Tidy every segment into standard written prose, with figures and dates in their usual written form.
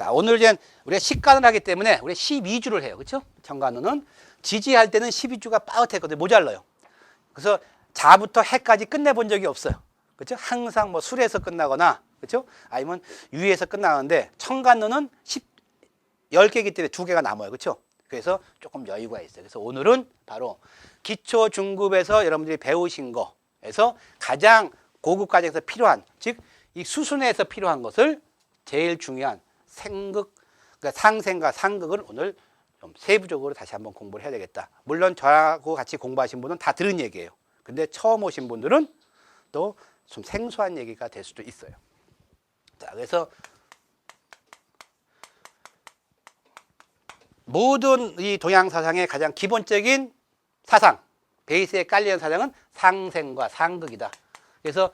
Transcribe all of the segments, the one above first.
자, 오늘 이제 우리가 식간을 하기 때문에 우리 12주를 해요. 그렇죠? 정관운은 지지할 때는 12주가 빠듯했거든요. 모자라요. 그래서 자부터 해까지 끝내본 적이 없어요. 그렇죠? 항상 뭐 술에서 끝나거나, 그렇죠? 아니면 유에서 끝나는데 청간운은 10개이기 때문에 2개가 남아요. 그렇죠? 그래서 조금 여유가 있어요. 그래서 오늘은 바로 기초 중급에서 여러분들이 배우신 거에서 가장 고급 과정에서 필요한, 즉 이 수순에서 필요한 것을 제일 중요한 생극, 그러니까 상생과 상극을 오늘 좀 세부적으로 다시 한번 공부를 해야 되겠다. 물론 저하고 같이 공부하신 분은 다 들은 얘기예요. 근데 처음 오신 분들은 또 좀 생소한 얘기가 될 수도 있어요. 자, 그래서 모든 이 동양 사상의 가장 기본적인 사상, 베이스에 깔리는 사상은 상생과 상극이다. 그래서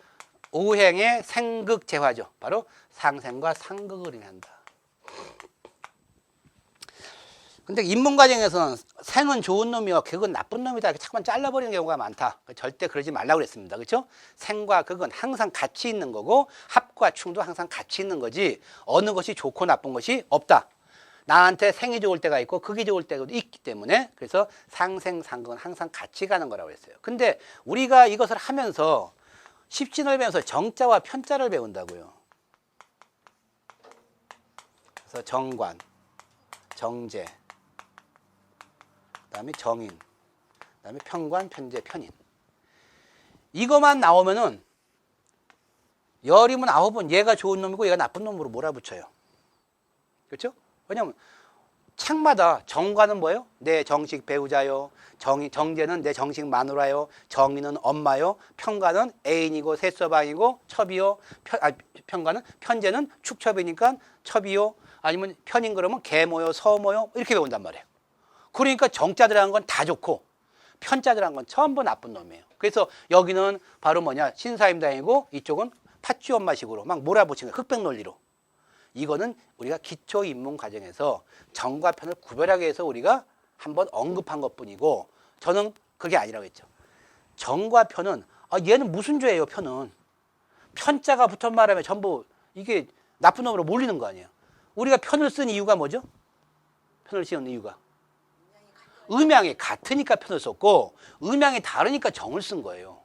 오행의 생극재화죠. 바로 상생과 상극을 의미한다. 근데 입문 과정에서는 생은 좋은 놈이요, 극은 나쁜 놈이다 이렇게 자꾸만 잘라버리는 경우가 많다. 절대 그러지 말라고 그랬습니다. 그렇죠? 생과 극은 항상 같이 있는 거고 합과 충도 항상 같이 있는 거지 어느 것이 좋고 나쁜 것이 없다. 나한테 생이 좋을 때가 있고 극이 좋을 때가 있기 때문에 그래서 상생, 상극은 항상 같이 가는 거라고 했어요. 근데 우리가 이것을 하면서 십진을 배우면서 정자와 편자를 배운다고요. 그래서 정관, 정제, 그다음에 정인, 그다음에 편관, 편제, 편인. 이것만 나오면은 열이면 9은 얘가 좋은 놈이고 얘가 나쁜 놈으로 몰아붙여요. 그렇죠? 왜냐면 책마다 정관은 뭐예요? 내 정식 배우자요. 정제는 내 정식 마누라요. 정인은 엄마요. 편관은 애인이고 새서방이고 첩이요. 편관은 편제는 축첩이니까 첩이요. 아니면 편인 그러면 계모요, 서모요 이렇게 배운단 말이에요. 그러니까 정자 들어간 건 다 좋고 편자 들어간 건 전부 나쁜 놈이에요. 그래서 여기는 바로 뭐냐 신사임당이고 이쪽은 팥쥐 엄마식으로 막 몰아붙이는 거예요. 흑백 논리로. 이거는 우리가 기초 입문 과정에서 정과 편을 구별하기 위해서 우리가 한번 언급한 것뿐이고 저는 그게 아니라고 했죠. 정과 편은 얘는 무슨 죄예요? 편은 편자가 붙은 말하면 전부 이게 나쁜 놈으로 몰리는 거 아니에요. 우리가 편을 쓴 이유가 뭐죠? 편을 씌운 이유가 음양이 같으니까 편을 썼고 음양이 다르니까 정을 쓴 거예요.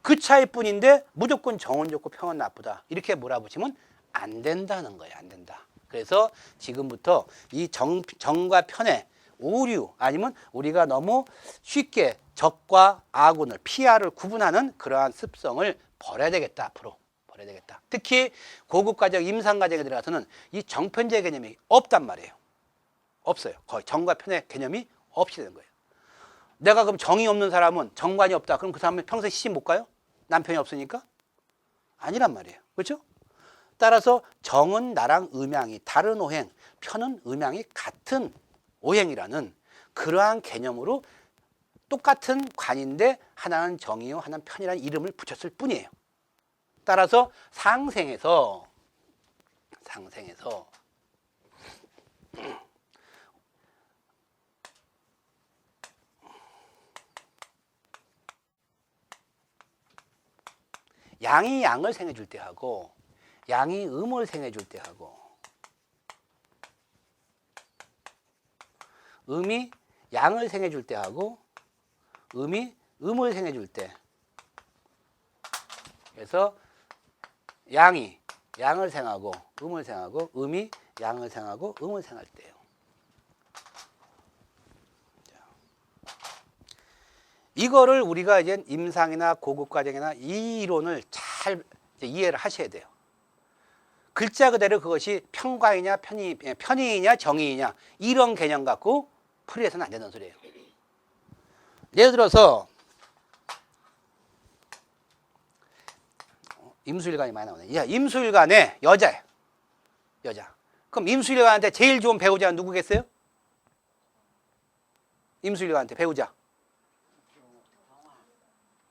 그 차이뿐인데 무조건 정은 좋고 편은 나쁘다 이렇게 몰아붙이면 안 된다는 거예요. 안 된다. 그래서 지금부터 이 정과 편의 오류 아니면 우리가 너무 쉽게 적과 아군을 피하를 구분하는 그러한 습성을 버려야 되겠다. 앞으로 버려야 되겠다. 특히 고급 과정 임상 과정에 들어가서는 이 정편제 개념이 없단 말이에요. 없어요. 거의 정과 편의 개념이 없이 되는 거예요. 내가 그럼 정이 없는 사람은 정관이 없다. 그럼 그 사람은 평생 시집 못 가요? 남편이 없으니까? 아니란 말이에요. 그렇죠? 따라서 정은 나랑 음양이 다른 오행, 편은 음양이 같은 오행이라는 그러한 개념으로 똑같은 관인데 하나는 정이요, 하나는 편이라는 이름을 붙였을 뿐이에요. 따라서 상생에서 양이 양을 생해줄 때 하고 양이 음을 생해줄 때 하고 음이 양을 생해줄 때 하고 음이 음을 생해줄 때 그래서 양이 양을 생하고 음을 생하고 음이 양을 생하고 음을 생할 때예요. 이거를 우리가 이제 임상이나 고급 과정이나 이 이론을 잘 이해를 하셔야 돼요. 글자 그대로 그것이 편과이냐 편이냐 정이냐 이런 개념 갖고 풀이해서는 안 되는 소리예요. 예를 들어서 임수일간이 많이 나오네. 야, 임수일간에 여자. 그럼 임수일간한테 제일 좋은 배우자는 누구겠어요? 임수일간한테 배우자.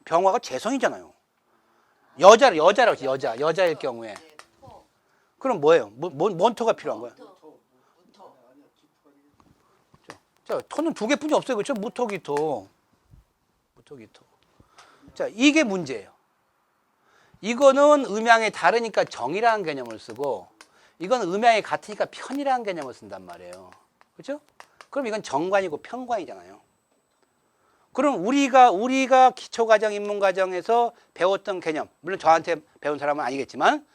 병화가 재성이잖아요. 여자일 경우에. 그럼 뭐예요? 뭔 토가 필요한 거야? 자, 토는 2개뿐이 없어요. 그렇죠? 무토기토. 자, 이게 문제예요. 이거는 음양이 다르니까 정이라는 개념을 쓰고 이건 음양이 같으니까 편이라는 개념을 쓴단 말이에요. 그렇죠? 그럼 이건 정관이고 편관이잖아요. 그럼 우리가 기초과정, 입문과정에서 배웠던 개념, 물론 저한테 배운 사람은 아니겠지만,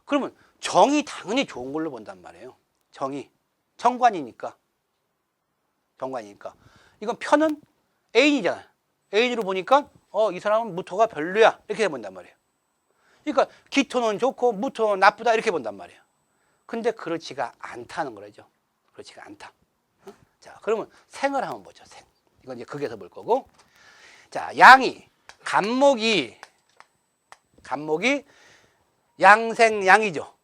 그러면 정이 당연히 좋은 걸로 본단 말이에요. 정이. 정관이니까. 정관이니까. 이건 편은 애인이잖아요. 애인으로 보니까, 이 사람은 무토가 별로야. 이렇게 본단 말이에요. 그러니까 기토는 좋고 무토는 나쁘다. 이렇게 본단 말이에요. 근데 그렇지가 않다는 거죠. 그렇지가 않다. 자, 그러면 생을 한번 보죠. 생. 이건 이제 극에서 볼 거고. 자, 양이, 간목이 양생양이죠.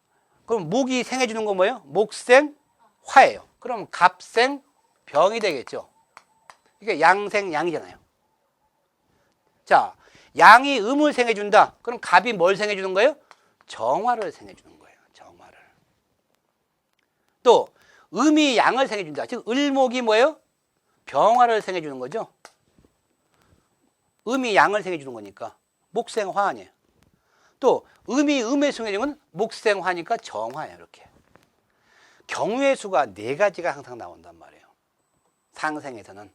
그럼 목이 생해주는 건 뭐예요? 목생, 화예요. 그럼 갑생, 병이 되겠죠. 이게 양생양이잖아요. 자, 양이 음을 생해준다. 그럼 갑이 뭘 생해주는 거예요? 정화를 생해주는 거예요. 정화를. 또 음이 양을 생해준다. 즉 을목이 뭐예요? 병화를 생해주는 거죠. 음이 양을 생해주는 거니까 목생화 아니에요. 또 음이 음의 생해주는 건 목생화니까 정화예요. 이렇게. 경우의 수가 4가지가 항상 나온단 말이에요. 상생에서는.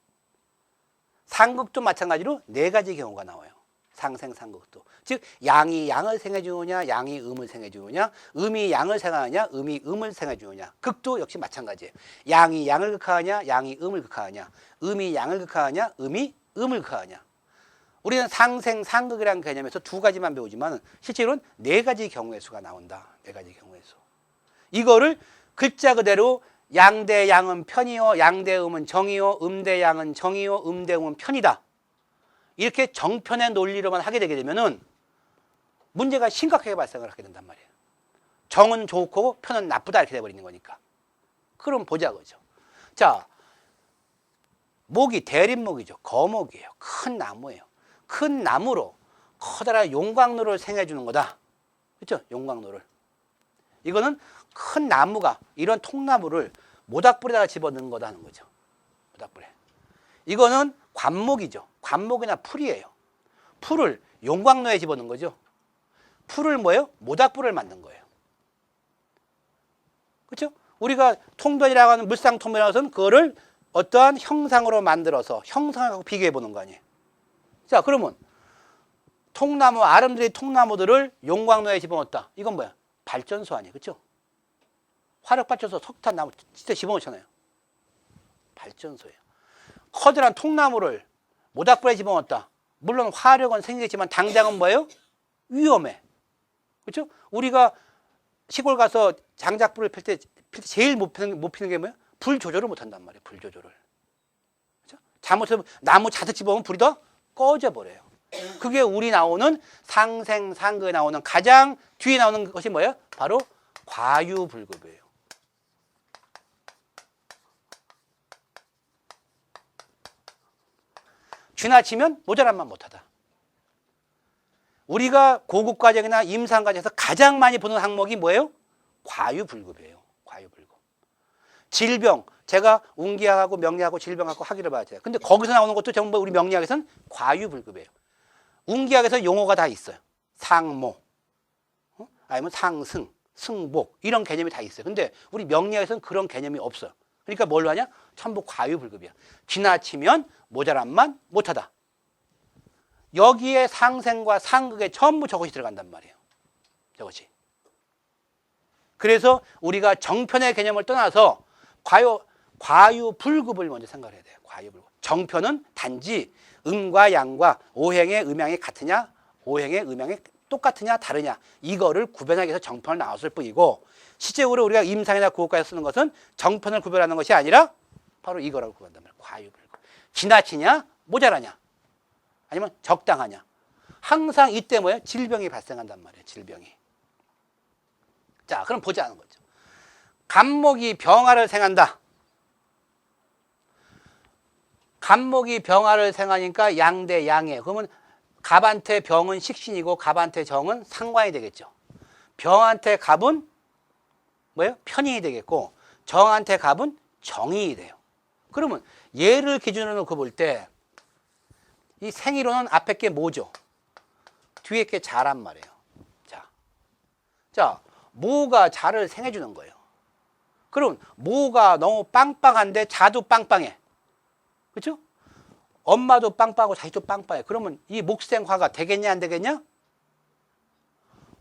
상극도 마찬가지로 4가지 경우가 나와요. 상생, 상극도. 즉 양이 양을 생해주느냐, 양이 음을 생해주느냐, 음이 양을 생하느냐, 음이 음을 생해주느냐. 극도 역시 마찬가지예요. 양이 양을 극하느냐, 양이 음을 극하느냐, 음이 양을 극하느냐, 음이 음을 극하느냐. 우리는 상생, 상극이라는 개념에서 2가지만 배우지만 실제로는 4가지 경우의 수가 나온다. 4가지 경우의 수. 이거를 글자 그대로 양 대 양은 편이요, 양 대 음은 정이요, 음 대 양은 정이요, 음 대 음은 편이다. 이렇게 정편의 논리로만 하게 되게 되면은 문제가 심각하게 발생을 하게 된단 말이에요. 정은 좋고 편은 나쁘다 이렇게 돼버리는 거니까. 그럼 보자 그죠. 자, 목이 대림목이죠. 거목이에요. 큰 나무예요. 큰 나무로 커다란 용광로를 생해주는 거다. 그렇죠? 용광로를. 이거는 큰 나무가 이런 통나무를 모닥불에다가 집어넣는 거다 하는 거죠. 모닥불에. 이거는 관목이죠. 관목이나 풀이에요. 풀을 용광로에 집어넣는 거죠. 풀을 뭐예요? 모닥불을 만든 거예요. 그렇죠? 우리가 통변이라고 하는 물상통변이라고 해서는 그거를 어떠한 형상으로 만들어서 형상하고 비교해 보는 거 아니에요. 자, 그러면 통나무, 아름드리 통나무들을 용광로에 집어넣었다. 이건 뭐야? 발전소 아니에요. 그렇죠? 화력발전소, 석탄, 나무 진짜 집어넣잖아요. 발전소예요. 커다란 통나무를 모닥불에 집어넣었다. 물론 화력은 생기겠지만 당장은 뭐예요? 위험해. 그렇죠? 우리가 시골 가서 장작불을 필 때 제일 못 피는 게 뭐예요? 불 조절을 못 한단 말이에요. 불 조절을. 그렇죠? 잘못하면 나무 자석 집어오면 불이 더 꺼져버려요. 그게 우리 나오는 상생, 상극에 나오는 가장 뒤에 나오는 것이 뭐예요? 바로 과유불급이에요. 지나치면 모자란만 못하다. 우리가 고급과정이나 임상과정에서 가장 많이 보는 항목이 뭐예요? 과유불급이에요. 과유불급. 질병, 제가 운기학하고 명리학하고 질병하고 학위를 받았잖아요. 근데 거기서 나오는 것도 전부 우리 명리학에서는 과유불급이에요. 운기학에서 용어가 다 있어요. 상모, 아니면 상승, 승복 이런 개념이 다 있어요. 근데 우리 명리학에서는 그런 개념이 없어요. 그러니까 뭘로 하냐? 전부 과유불급이야. 지나치면 모자란만 못하다. 여기에 상생과 상극에 전부 저것이 들어간단 말이에요. 저것이. 그래서 우리가 정편의 개념을 떠나서 과유불급을 먼저 생각해야 돼요. 과유불급. 정편은 단지 음과 양과 오행의 음양이 같으냐, 오행의 음양이 똑같으냐, 다르냐 이거를 구별하기 위해서 정편을 나왔을 뿐이고 실제로 우리가 임상이나 고급과에서 쓰는 것은 정편을 구별하는 것이 아니라 바로 이거라고 구별한단 말이에요. 과유불급. 지나치냐, 모자라냐, 아니면 적당하냐. 항상 이때 뭐예요? 질병이 발생한단 말이에요. 질병이. 자, 그럼 보자는 거죠. 간목이 병화를 생한다. 간목이 병화를 생하니까 양 대 양이에요. 그러면 갑한테 병은 식신이고 갑한테 정은 상관이 되겠죠. 병한테 갑은 뭐예요? 편인이 되겠고 정한테 갑은 정인이 돼요. 그러면 얘를 기준으로 놓고 볼 때 이 생이로는 앞에 게 뭐죠? 뒤에 게 자란 말이에요. 자, 모가 자를 생해주는 거예요. 그럼 모가 너무 빵빵한데 자도 빵빵해. 그렇죠? 엄마도 빵빵하고 자기도 빵빵해. 그러면 이 목생화가 되겠냐 안 되겠냐?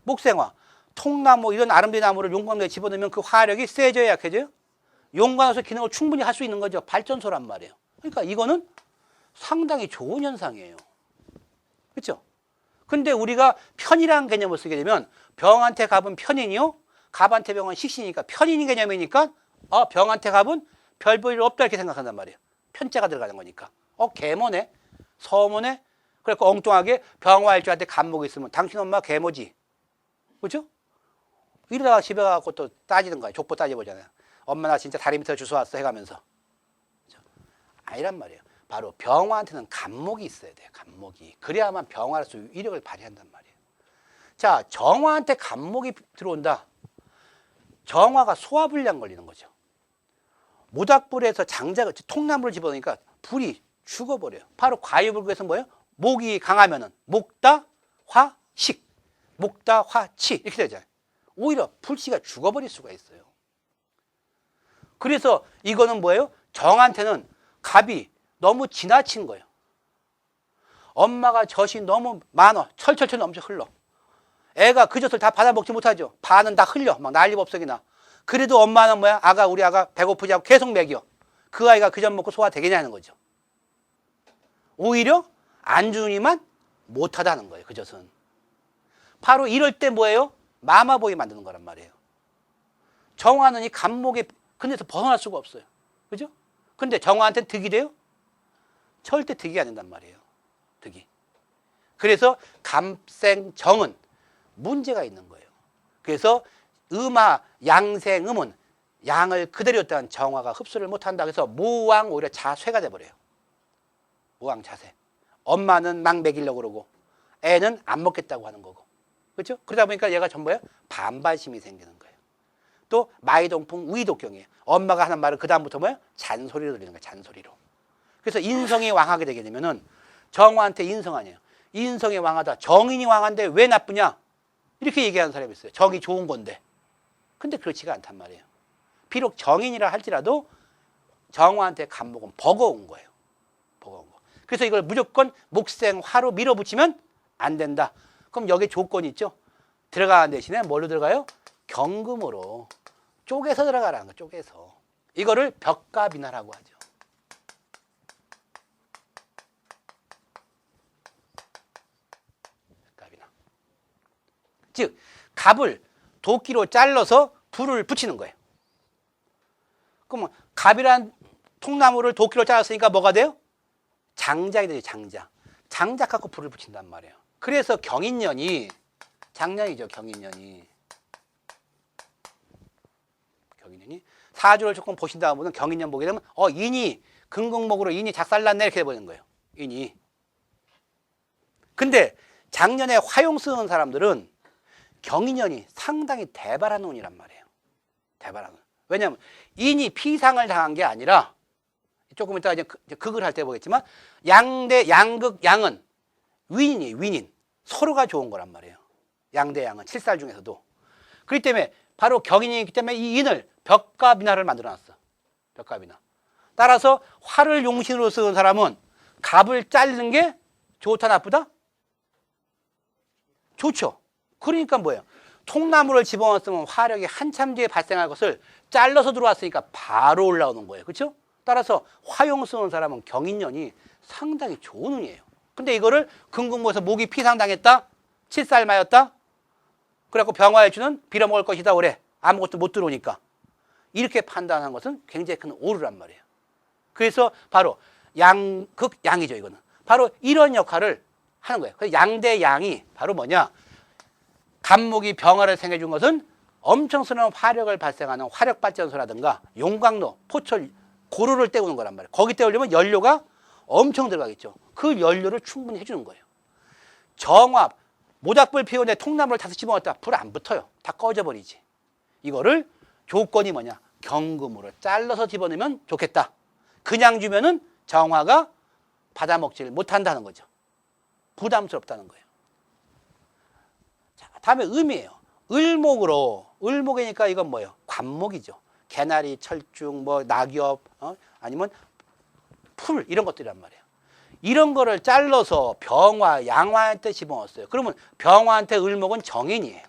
목생화. 통나무 이런 아름드리 나무를 용광로에 집어넣으면 그 화력이 세져야 약해져요? 용광로에서 기능을 충분히 할 수 있는 거죠. 발전소란 말이에요. 그러니까 이거는 상당히 좋은 현상이에요. 그렇죠? 근데 우리가 편이라는 개념을 쓰게 되면 병한테 갑은 편인이요, 갑한테 병은 식신이니까 편인 개념이니까 병한테 갑은 별 볼 일 없다 이렇게 생각한단 말이에요. 편자가 들어가는 거니까. 개모네, 서모네. 그래서 엉뚱하게 병화일주한테 갑목이 있으면 당신 엄마 개모지. 그렇죠? 이러다가 집에 가서 또 따지는 거예요. 족보 따져보잖아요. 엄마 나 진짜 다리 밑에 주워 왔어 해가면서. 그렇죠? 아니란 말이에요. 바로 병화한테는 갑목이 있어야 돼요. 갑목이. 그래야만 병화로서 위력을 발휘한단 말이에요. 자, 정화한테 갑목이 들어온다. 정화가 소화불량 걸리는 거죠. 모닥불에서 장작을, 통나무를 집어넣으니까 불이 죽어버려요. 바로 과유불급에서 뭐예요? 목이 강하면은 목다, 화, 식. 목다, 화, 치. 이렇게 되잖아요. 오히려 불씨가 죽어버릴 수가 있어요. 그래서 이거는 뭐예요? 정한테는 갑이 너무 지나친 거예요. 엄마가 젖이 너무 많아. 철철철 넘쳐 흘러. 애가 그 젖을 다 받아먹지 못하죠. 반은 다 흘려. 막 난리법석이나. 그래도 엄마는 뭐야? 우리 아가 배고프지 않고 계속 먹여. 그 아이가 그 젖 먹고 소화되겠냐 하는 거죠. 오히려 안 주니만 못하다는 거예요. 그 젖은. 바로 이럴 때 뭐예요? 마마보이 만드는 거란 말이에요. 정화는 이 갑목의 근데서 벗어날 수가 없어요. 그죠? 근데 정화한테는 득이 돼요? 절대 득이 안 된단 말이에요. 득이. 그래서 갑생정은 문제가 있는 거예요. 그래서 음화, 양생음은 양을 그대로 뒀다는 정화가 흡수를 못한다. 그래서 모왕 오히려 자쇠가 돼버려요. 모왕 자쇠. 엄마는 막 먹이려고 그러고 애는 안 먹겠다고 하는 거고. 그렇죠? 그러다 보니까 얘가 전부야 반발심이 생기는 거예요. 또 마이동풍 우이독경이에요. 엄마가 하는 말을 그 다음부터 뭐야? 잔소리로 들리는 거예요. 잔소리로. 그래서 인성이 왕하게 되게 되면은 정화한테 인성 아니에요. 인성이 왕하다. 정인이 왕한데 왜 나쁘냐? 이렇게 얘기하는 사람이 있어요. 정이 좋은 건데. 근데 그렇지가 않단 말이에요. 비록 정인이라 할지라도 정화한테 갑목은 버거운 거예요. 버거운 거. 그래서 이걸 무조건 목생화로 밀어붙이면 안 된다. 그럼 여기 조건이 있죠. 들어가는 대신에 뭘로 들어가요? 경금으로 쪼개서 들어가라는 거. 쪼개서. 이거를 벽갑이나라고 하죠. 벽갑이나. 즉 갑을 도끼로 잘라서 불을 붙이는 거예요. 그러면 갑이란 통나무를 도끼로 잘랐으니까 뭐가 돼요? 장작이 되죠. 장작. 장작 갖고 불을 붙인단 말이에요. 그래서 경인년이 작년이죠. 경인년이 사주를 조금 보신다 보면 경인년 보게 되면 인이 금극목으로 인이 작살났네 이렇게 돼버리는 거예요. 인이. 근데 작년에 화용 쓰는 사람들은 경인년이 상당히 대발한 운이란 말이에요. 대발한 운. 왜냐하면 인이 피상을 당한 게 아니라 조금 이따가 이제 극을 할 때 보겠지만 양대 양극 양은 윈인이에요. 윈인. 서로가 좋은 거란 말이에요. 양대 양은 7살 중에서도. 그렇기 때문에 바로 경인이기 때문에 이 인을 벽갑이나를 만들어 놨어. 벽갑이나. 따라서 화를 용신으로 쓰는 사람은 갑을 자르는 게 좋다 나쁘다? 좋죠. 그러니까 뭐예요? 통나무를 집어넣었으면 화력이 한참 뒤에 발생할 것을 잘라서 들어왔으니까 바로 올라오는 거예요. 그렇죠? 따라서 화용 쓰는 사람은 경인년이 상당히 좋은 운이에요. 근데 이거를 금극목에서 목이 피상당했다? 칠살마였다? 그래갖고 병화일주는 빌어먹을 것이다 그래. 아무것도 못 들어오니까. 이렇게 판단한 것은 굉장히 큰 오류란 말이에요. 그래서 바로 양극 양이죠. 이거는. 바로 이런 역할을 하는 거예요. 그래서 양대 양이 바로 뭐냐? 갑목이 병화를 생겨준 것은 엄청스러운 화력을 발생하는 화력발전소라든가 용광로, 포철, 고루를 때우는 거란 말이에요. 거기 때우려면 연료가 엄청 들어가겠죠. 그 연료를 충분히 해주는 거예요. 정화, 모닥불 피우는데 통나무를 다섯 집어넣었다. 불 안 붙어요. 다 꺼져버리지. 이거를 조건이 뭐냐? 경금으로 잘라서 집어넣으면 좋겠다. 그냥 주면은 정화가 받아먹지를 못한다는 거죠. 부담스럽다는 거예요. 자, 다음에 음이에요. 을목으로 을목이니까 이건 뭐예요? 관목이죠. 개나리, 철쭉, 뭐 낙엽, 아니면 풀 이런 것들이란 말이에요. 이런 거를 잘라서 병화, 양화한테 집어넣었어요. 그러면 병화한테 을목은 정인이에요.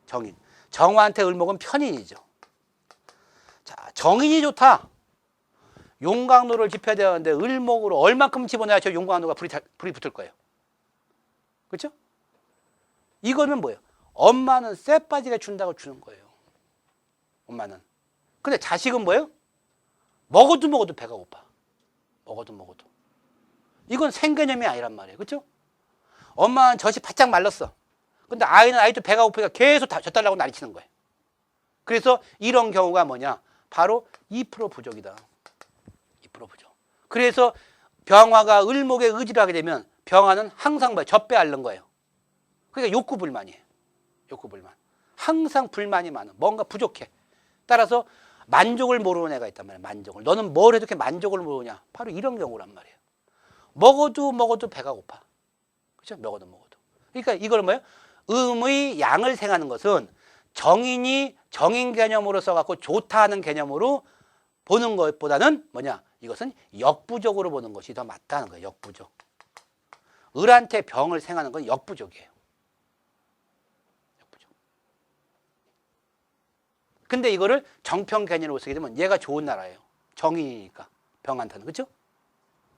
정인. 정화한테 을목은 편인이죠. 자, 정인이 좋다. 용광로를 짚어야 되는데 을목으로 얼만큼 집어넣어야 저 용광로가 불이 붙을 거예요. 그렇죠? 이거는 뭐예요? 엄마는 쇠 빠지게 준다고 주는 거예요. 엄마는. 근데 자식은 뭐예요? 먹어도 배가 고파. 먹어도. 이건 생개념이 아니란 말이에요. 그렇죠? 엄마는 젖이 바짝 말랐어. 근데 아이도 배가 고프니까 계속 젖달라고 난리치는 거예요. 그래서 이런 경우가 뭐냐? 바로 2% 부족이다. 2% 부족. 그래서 병화가 을목에 의지를 하게 되면 병화는 항상 뭐예요? 젖배 앓는 거예요. 그러니까 욕구 불만이에요. 욕구 불만. 항상 불만이 많아. 뭔가 부족해. 따라서 만족을 모르는 애가 있단 말이에요. 만족을. 너는 뭘 해도 이렇게 만족을 모르냐? 바로 이런 경우란 말이에요. 먹어도 배가 고파. 그렇죠? 먹어도. 그러니까 이걸 뭐예요? 음의 양을 생하는 것은 정인이 정인 개념으로 써갖고 좋다 하는 개념으로 보는 것보다는 뭐냐? 이것은 역부족으로 보는 것이 더 맞다는 거예요. 역부족. 을한테 병을 생하는 건 역부족이에요. 역부족. 근데 이거를 정평 개념으로 쓰게 되면 얘가 좋은 나라예요. 정인이니까. 병한테는. 그렇죠?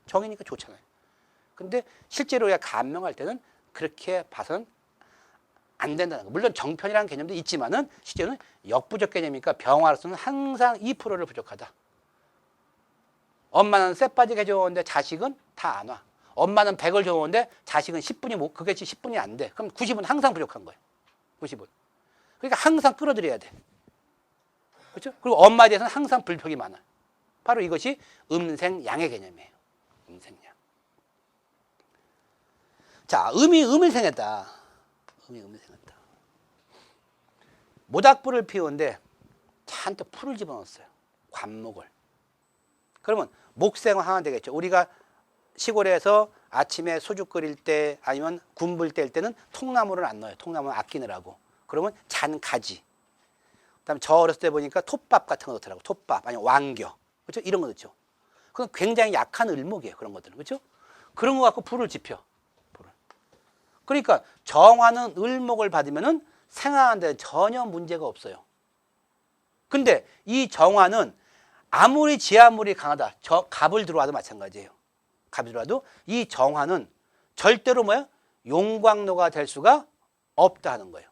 정이니까 좋잖아요. 근데 실제로 우리가 감명할 때는 그렇게 봐서는 안 된다는 거. 물론 정편이라는 개념도 있지만은 실제로는 역부족 개념이니까 병화로서는 항상 2%를 부족하다. 엄마는 쇠 빠지게 해줬는데 자식은 다 안 와. 엄마는 100을 줘오는데 자식은 10분이 그게 10분이 안 돼. 그럼 90은 항상 부족한 거예요. 90은. 그러니까 항상 끌어들여야 돼. 그렇죠? 그리고 엄마에 대해서는 항상 불평이 많아요. 바로 이것이 음생양의 개념이에요. 음생양. 자, 음을 생했다. 음을 생했다. 모닥불을 피우는데 잔뜩 풀을 집어넣었어요. 관목을. 그러면 목생을 하면 되겠죠. 우리가 시골에서 아침에 소주 끓일 때 아니면 군불 뗄 때는 통나무를 안 넣어요. 통나무는 아끼느라고. 그러면 잔가지. 그다음에 저 어렸을 때 보니까 톱밥 같은 거 넣더라고. 톱밥 아니면 왕겨. 그렇죠? 이런 거 넣죠. 그건 굉장히 약한 을목이에요. 그런 것들은. 그렇죠? 그런 거 갖고 불을 지펴. 그러니까 정화는 을목을 받으면은 생활하는데 전혀 문제가 없어요. 근데 이 정화는 아무리 지하물이 강하다. 갑을 들어와도 마찬가지예요. 갑이 들어와도 이 정화는 절대로 뭐야? 용광로가 될 수가 없다는 거예요.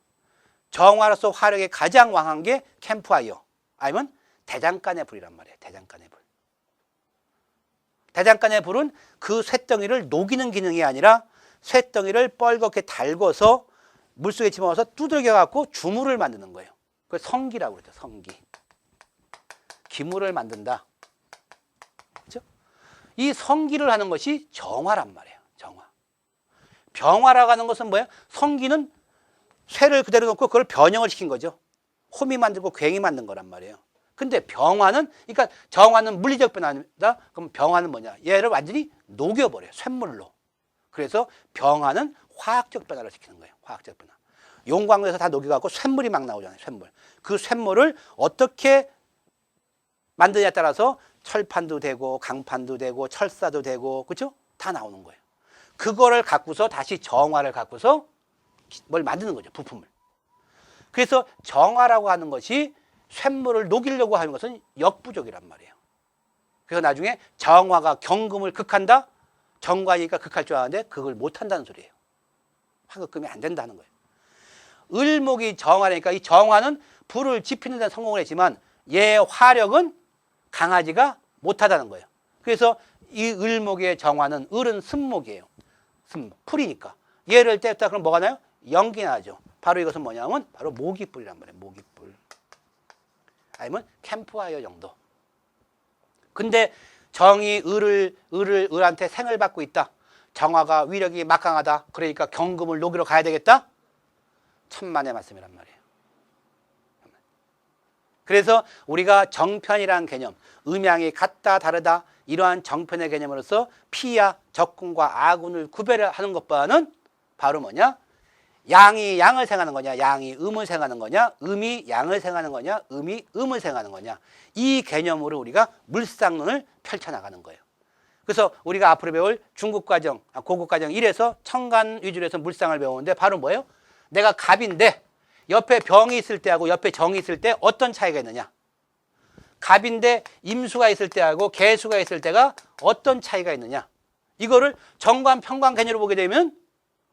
정화로서 화력이 가장 왕한 게 캠프파이어 아니면 대장간의 불이란 말이에요. 대장간의 불. 대장간의 불은 그 쇳덩이를 녹이는 기능이 아니라 쇳덩이를 뻘겋게 달궈서 물속에 집어넣어서 두들겨 갖고 주물을 만드는 거예요. 그걸 성기라고 그러죠. 성기. 기물을 만든다. 그렇죠? 이 성기를 하는 것이 정화란 말이에요. 정화. 병화라고 하는 것은 뭐야? 성기는 쇠를 그대로 놓고 그걸 변형을 시킨 거죠. 호미 만들고 괭이 만든 거란 말이에요. 근데 병화는, 그러니까 정화는 물리적 변화다. 그럼 병화는 뭐냐? 얘를 완전히 녹여버려요. 쇳물로. 그래서 병화는 화학적 변화를 시키는 거예요. 화학적 변화. 용광로에서 다 녹여갖고 쇳물이 막 나오잖아요. 쇳물. 그 쇳물을 어떻게 만드냐에 따라서 철판도 되고 강판도 되고 철사도 되고 그렇죠? 다 나오는 거예요. 그거를 갖고서 다시 정화를 갖고서 뭘 만드는 거죠. 부품을. 그래서 정화라고 하는 것이 쇳물을 녹이려고 하는 것은 역부족이란 말이에요. 그래서 나중에 정화가 경금을 극한다? 정관이니까 극할 줄 아는데 그걸 못한다는 소리예요. 화극금이 안 된다는 거예요. 을목이 정화니까 이 정화는 불을 지피는 데 성공을 했지만 얘 화력은 강하지가 못하다는 거예요. 그래서 이 을목의 정화는 을은 습목이에요. 습목, 풀이니까. 얘를 뗐다 그럼 뭐가 나요? 연기 나죠. 바로 이것은 뭐냐면 바로 모기불이란 말이에요. 모기불. 아니면 캠프파이어 정도. 근데 정이 을한테 생을 받고 있다. 정화가 위력이 막강하다. 그러니까 경금을 녹이러 가야 되겠다. 천만의 말씀이란 말이에요. 그래서 우리가 정편이라는 개념, 음양이 같다 다르다 이러한 정편의 개념으로서 피야 적군과 아군을 구별하는 것과는 바로 뭐냐? 양이 양을 생하는 거냐, 양이 음을 생하는 거냐, 음이 양을 생하는 거냐, 음이 음을 생하는 거냐. 이 개념으로 우리가 물상론을 펼쳐나가는 거예요. 그래서 우리가 앞으로 배울 중급과정, 고급과정 1에서 청간 위주로 해서 물상을 배우는데 바로 뭐예요? 내가 갑인데 옆에 병이 있을 때하고 옆에 정이 있을 때 어떤 차이가 있느냐. 갑인데 임수가 있을 때하고 개수가 있을 때가 어떤 차이가 있느냐. 이거를 정관, 평관 개념으로 보게 되면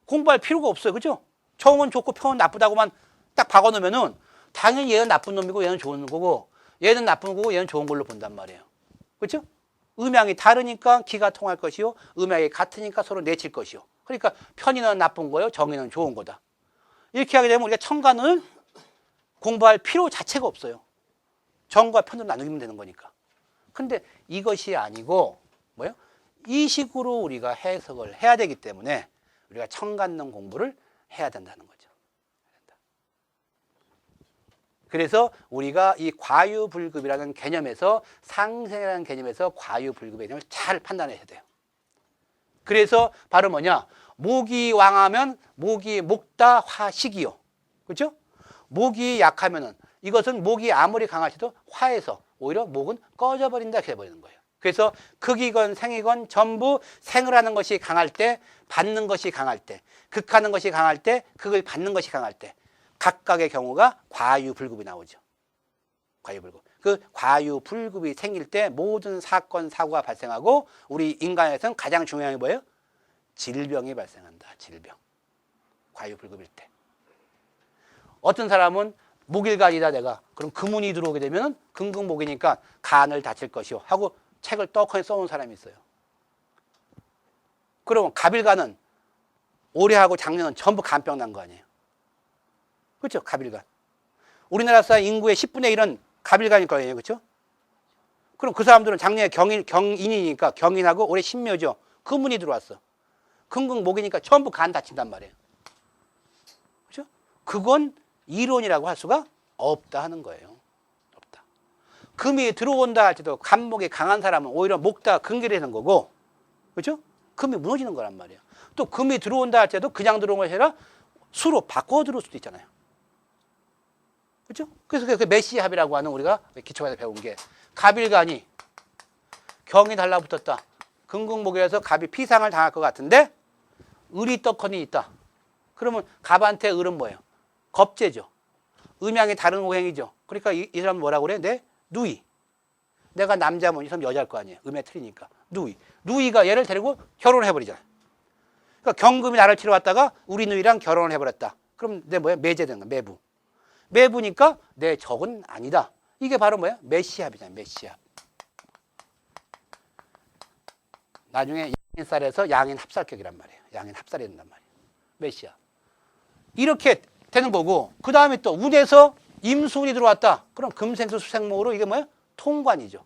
공부할 필요가 없어요. 그죠? 정은 좋고 평은 나쁘다고만 딱 박아놓으면은 당연히 얘는 나쁜 놈이고 얘는 좋은 거고 얘는 나쁜 거고 얘는 좋은 걸로 본단 말이에요. 그렇죠? 음양이 다르니까 기가 통할 것이요. 음양이 같으니까 서로 내칠 것이요. 그러니까 편의는 나쁜 거요. 정의는 좋은 거다. 이렇게 하게 되면 우리가 청간을 공부할 필요 자체가 없어요. 정과 편으로 나누면 되는 거니까. 근데 이것이 아니고 뭐예요? 이 식으로 우리가 해석을 해야 되기 때문에 우리가 청간론 공부를 해야 된다는 거죠. 그래서 우리가 이 과유불급이라는 개념에서 상생이라는 개념에서 과유불급의 개념을 잘 판단해야 돼요. 그래서 바로 뭐냐? 목이 왕하면 목이 목다 화식이요. 그렇죠? 목이 약하면은 이것은 목이 아무리 강할지도 화해서 오히려 목은 꺼져버린다 이렇게 해버리는 거예요. 그래서 극이건 생이건 전부 생을 하는 것이 강할 때, 받는 것이 강할 때, 극하는 것이 강할 때, 극을 받는 것이 강할 때 각각의 경우가 과유불급이 나오죠. 과유불급. 그 과유불급이 생길 때 모든 사건, 사고가 발생하고 우리 인간에서는 가장 중요한 게 뭐예요? 질병이 발생한다. 질병. 과유불급일 때. 어떤 사람은 목일간이다 내가. 그럼 금운이 들어오게 되면 금극목이니까 간을 다칠 것이요 하고 책을 떡하니 써온 사람이 있어요. 그러면 갑일간은 올해하고 작년은 전부 간병 난 거 아니에요. 그렇죠? 갑일간. 우리나라 사람 인구의 10분의 1은 갑일간일 거예요. 그렇죠? 그럼 그 사람들은 작년에 경인이니까 경인하고 올해 신묘죠. 금운이 들어왔어. 금극목이니까 전부 간 다친단 말이에요. 그렇죠? 그건 이론이라고 할 수가 없다 하는 거예요. 없다. 금이 들어온다 할지도 간목이 강한 사람은 오히려 목다 근결해지는 거고, 그렇죠? 금이 무너지는 거란 말이에요. 또 금이 들어온다 할 때도 그냥 들어온 것이 아니라 수로 바꿔 들어올 수도 있잖아요. 그렇죠? 그래서 그 메시합이라고 하는 우리가 기초과에서 배운 게 갑일간이 경이 달라붙었다. 금극목에서 갑이 피상을 당할 것 같은데 을이 떡하니 있다. 그러면 갑한테 을은 뭐예요? 겁재죠. 음양이 다른 오행이죠. 그러니까 이 사람은 뭐라고 그래? 내 누이. 내가 남자면 이 사람 여자일 거 아니에요. 음에 틀리니까. 누이. 누이가 얘를 데리고 결혼을 해버리잖아요. 그러니까 경금이 나를 치러 왔다가 우리 누이랑 결혼을 해버렸다. 그럼 내 뭐야? 매제되는 거야. 매부. 매부니까 내 적은 아니다. 이게 바로 뭐야? 메시합이잖아요. 메시합. 나중에 양인살에서 양인 합살격이란 말이에요. 양인 합살이 된단 말이에요. 메시합. 이렇게 되는 거고, 그 다음에 또 운에서 임수운이 들어왔다. 그럼 금생수 수생목으로 이게 뭐야? 통관이죠.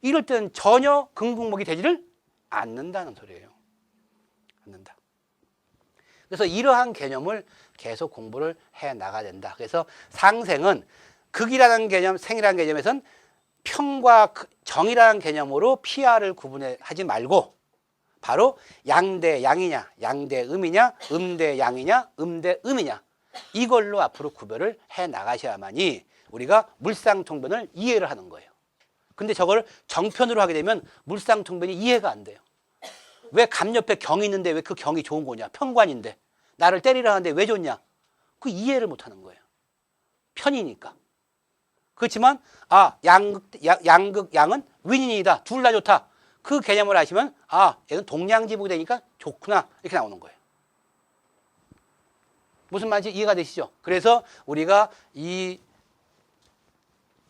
이럴 때는 전혀 금극목이 되지를 않는다는 소리예요. 않는다. 그래서 이러한 개념을 계속 공부를 해 나가야 된다. 그래서 상생은 극이라는 개념, 생이라는 개념에서는 평과 정이라는 개념으로 피하를 구분하지 말고 바로 양대 양이냐, 양대 음이냐, 음대 양이냐, 음대 음이냐 이걸로 앞으로 구별을 해 나가셔야만이 우리가 물상통변을 이해를 하는 거예요. 근데 저걸 정편으로 하게 되면 물상통변이 이해가 안 돼요. 왜 감 옆에 경이 있는데 왜 그 경이 좋은 거냐? 편관인데. 나를 때리려 하는데 왜 좋냐? 그 이해를 못 하는 거예요. 편이니까. 그렇지만 양극 양은 윈인이다. 둘 다 좋다. 그 개념을 아시면 얘는 동량지북이 되니까 좋구나. 이렇게 나오는 거예요. 무슨 말인지 이해가 되시죠? 그래서 우리가 이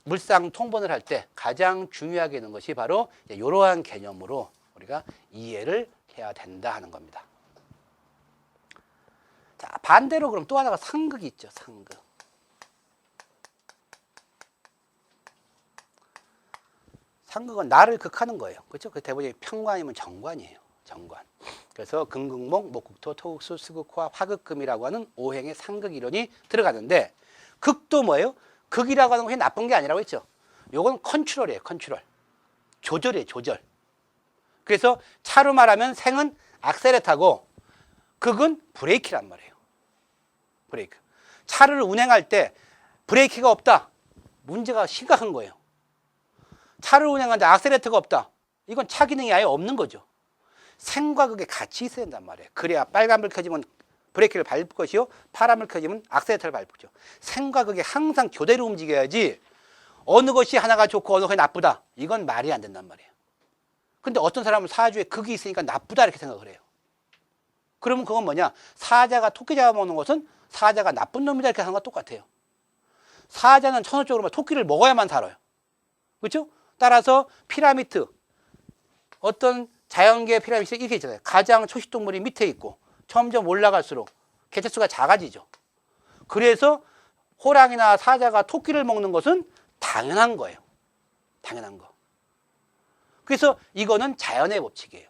물상 통번을 할 때 가장 중요하게 있는 것이 바로 이러한 개념으로 우리가 이해를 해야 된다 하는 겁니다. 자, 반대로 그럼 또 하나가 상극이 있죠. 상극. 상극은 나를 극하는 거예요. 그렇죠? 그 대부분 평관이면 정관이에요. 정관. 그래서 금극목, 목극토, 토극수, 수극화, 화극금이라고 하는 오행의 상극 이론이 들어가는데 극도 뭐예요? 극이라고 하는 것이 나쁜 게 아니라고 했죠. 요건 컨트롤이에요. 컨트롤. 조절이에요. 조절. 그래서 차로 말하면 생은 악셀레타고 극은 브레이키란 말이에요. 브레이크. 차를 운행할 때 브레이크가 없다. 문제가 심각한 거예요. 차를 운행하는데 악셀레터가 없다. 이건 차 기능이 아예 없는 거죠. 생과 극이 같이 있어야 된단 말이에요. 그래야 빨간불 켜지면 브레이크를 밟을 것이요, 파란불 켜지면 악셀레터를 밟을 거죠. 생과 극이 항상 교대로 움직여야지 어느 것이 하나가 좋고 어느 것이 나쁘다. 이건 말이 안 된단 말이에요. 근데 어떤 사람은 사주에 극이 있으니까 나쁘다 이렇게 생각을 해요. 그러면 그건 뭐냐? 사자가 토끼 잡아먹는 것은 사자가 나쁜 놈이다 이렇게 하는 거랑 똑같아요. 사자는 천원적으로 토끼를 먹어야만 살아요. 그렇죠? 따라서 피라미드, 어떤 자연계 피라미드 이렇게 있잖아요. 가장 초식동물이 밑에 있고 점점 올라갈수록 개체수가 작아지죠. 그래서 호랑이나 사자가 토끼를 먹는 것은 당연한 거예요. 당연한 거. 그래서 이거는 자연의 법칙이에요.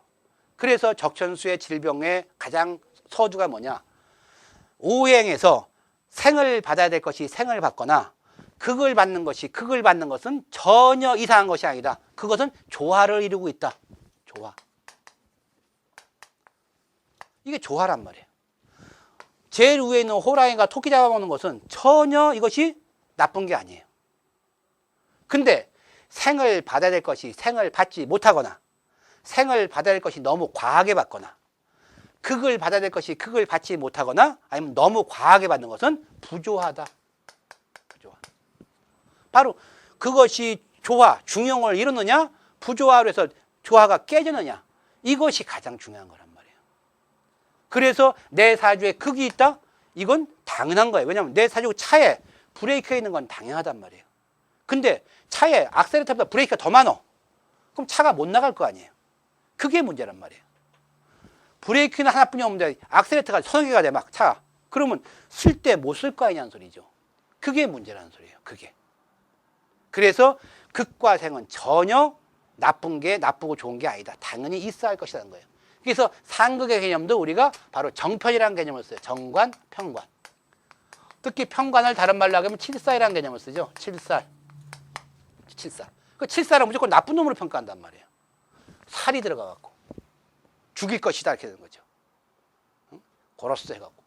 그래서 적천수의 질병의 가장 서두가 뭐냐? 오행에서 생을 받아야 될 것이 생을 받거나 극을 받는 것이 극을 받는 것은 전혀 이상한 것이 아니다. 그것은 조화를 이루고 있다. 조화. 이게 조화란 말이에요. 제일 위에 있는 호랑이가 토끼 잡아먹는 것은 전혀 이것이 나쁜 게 아니에요. 근데 생을 받아야 될 것이 생을 받지 못하거나 생을 받아야 될 것이 너무 과하게 받거나 극을 받아야 될 것이 극을 받지 못하거나 아니면 너무 과하게 받는 것은 부조화다. 부조화. 바로 그것이 조화, 중용을 이루느냐 부조화로 해서 조화가 깨지느냐 이것이 가장 중요한 거란 말이에요. 그래서 내 사주에 극이 있다? 이건 당연한 거예요. 왜냐하면 내 사주 차에 브레이크가 있는 건 당연하단 말이에요. 근데 차에 악셀레터보다 브레이크가 더 많아. 그럼 차가 못 나갈 거 아니에요. 그게 문제란 말이에요. 브레이크는 하나뿐이 없는데 악셀레터가 서너 개가 돼 막 차. 그러면 쓸 때 못 쓸 거 아니냐는 소리죠. 그게 문제라는 소리예요. 그게. 그래서 극과 생은 전혀 나쁜 게 나쁘고 좋은 게 아니다. 당연히 있어야 할 것이라는 거예요. 그래서 상극의 개념도 우리가 바로 정편이라는 개념을 써요. 정관, 편관. 특히 편관을 다른 말로 하면 칠살이라는 개념을 쓰죠. 칠살. 칠살. 그 칠살은 무조건 나쁜 놈으로 평가한단 말이에요. 살이 들어가갖고 죽일 것이다 이렇게 되는 거죠. 응? 고로스 해갖고.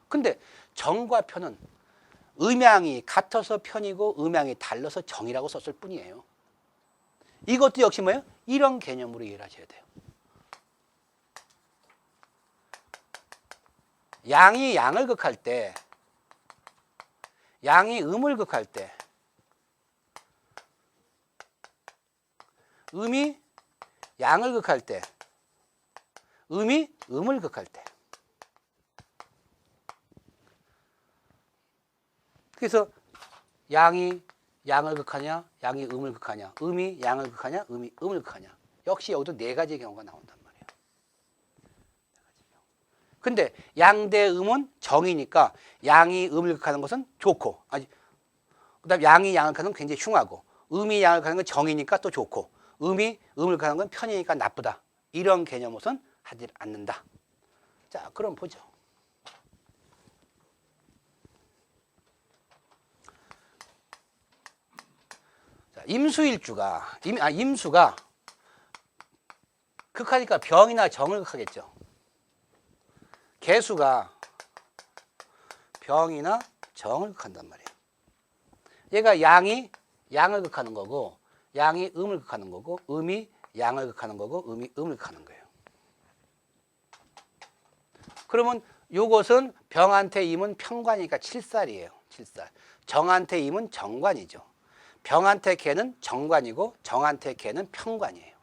근데 정과 편은 음양이 같아서 편이고 음양이 달라서 정이라고 썼을 뿐이에요. 이것도 역시 뭐예요? 이런 개념으로 이해를 하셔야 돼요. 양이 양을 극할 때, 양이 음을 극할 때, 음이 양을 극할 때, 음이 음을 극할 때. 그래서 양이 양을 극하냐, 양이 음을 극하냐, 음이 양을 극하냐, 음이 음을 극하냐. 역시 여기도 네 가지의 경우가 나온단 말이에요. 근데 양 대 음은 정이니까 양이 음을 극하는 것은 좋고, 그다음 양이 양을 극하는 건 굉장히 흉하고, 음이 양을 극하는 건 정이니까 또 좋고, 음이 음을 극하는 건 편이니까 나쁘다. 이런 개념으로는 하지 않는다. 자, 그럼 보죠. 자, 임수일주가 임수가 극하니까 병이나 정을 극하겠죠. 개수가 병이나 정을 극한단 말이에요. 얘가 양이 양을 극하는 거고, 양이 음을 극하는 거고, 음이 양을 극하는 거고, 음이 음을 극하는 거예요. 그러면 요것은 병한테 임은 편관이니까 칠살이에요. 칠살. 정한테 임은 정관이죠. 병한테 개는 정관이고 정한테 개는 편관이에요.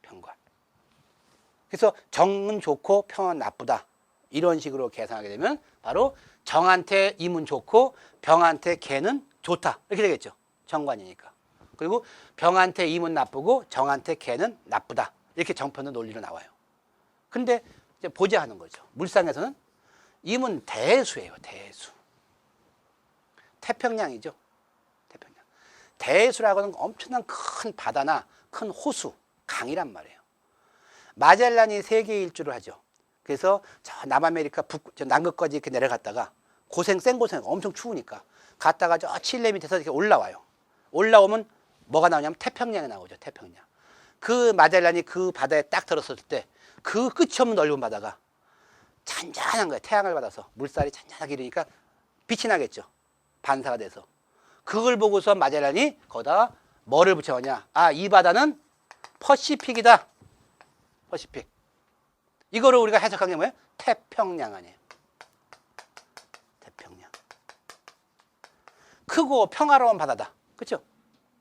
편관. 그래서 정은 좋고 편은 나쁘다. 이런 식으로 계산하게 되면 바로 정한테 임은 좋고 병한테 개는 좋다. 이렇게 되겠죠. 정관이니까. 그리고 병한테 임은 나쁘고 정한테 개는 나쁘다. 이렇게 정편의 논리로 나와요. 근데 이제 보자 하는 거죠. 물상에서는 임은 대수예요. 대수. 태평양이죠. 태평양. 대수라고 하는 엄청난 큰 바다나 큰 호수, 강이란 말이에요. 마젤란이 세계 일주를 하죠. 그래서 저 남아메리카 저 남극까지 이렇게 내려갔다가 센 고생 엄청 추우니까 갔다가 저 칠레 밑에서 이렇게 올라와요. 올라오면 뭐가 나오냐면 태평양이 나오죠. 태평양. 그 마젤란이 그 바다에 딱 들었을 때 그 끝이 없는 넓은 바다가 잔잔한 거예요. 태양을 받아서 물살이 잔잔하게 이러니까 빛이 나겠죠. 반사가 돼서. 그걸 보고서 마젤란이 거기다 뭐를 붙여오냐. 아, 이 바다는 퍼시픽이다. 퍼시픽. 이거를 우리가 해석한 게 뭐예요? 태평양 아니에요. 태평양. 크고 평화로운 바다다. 그렇죠?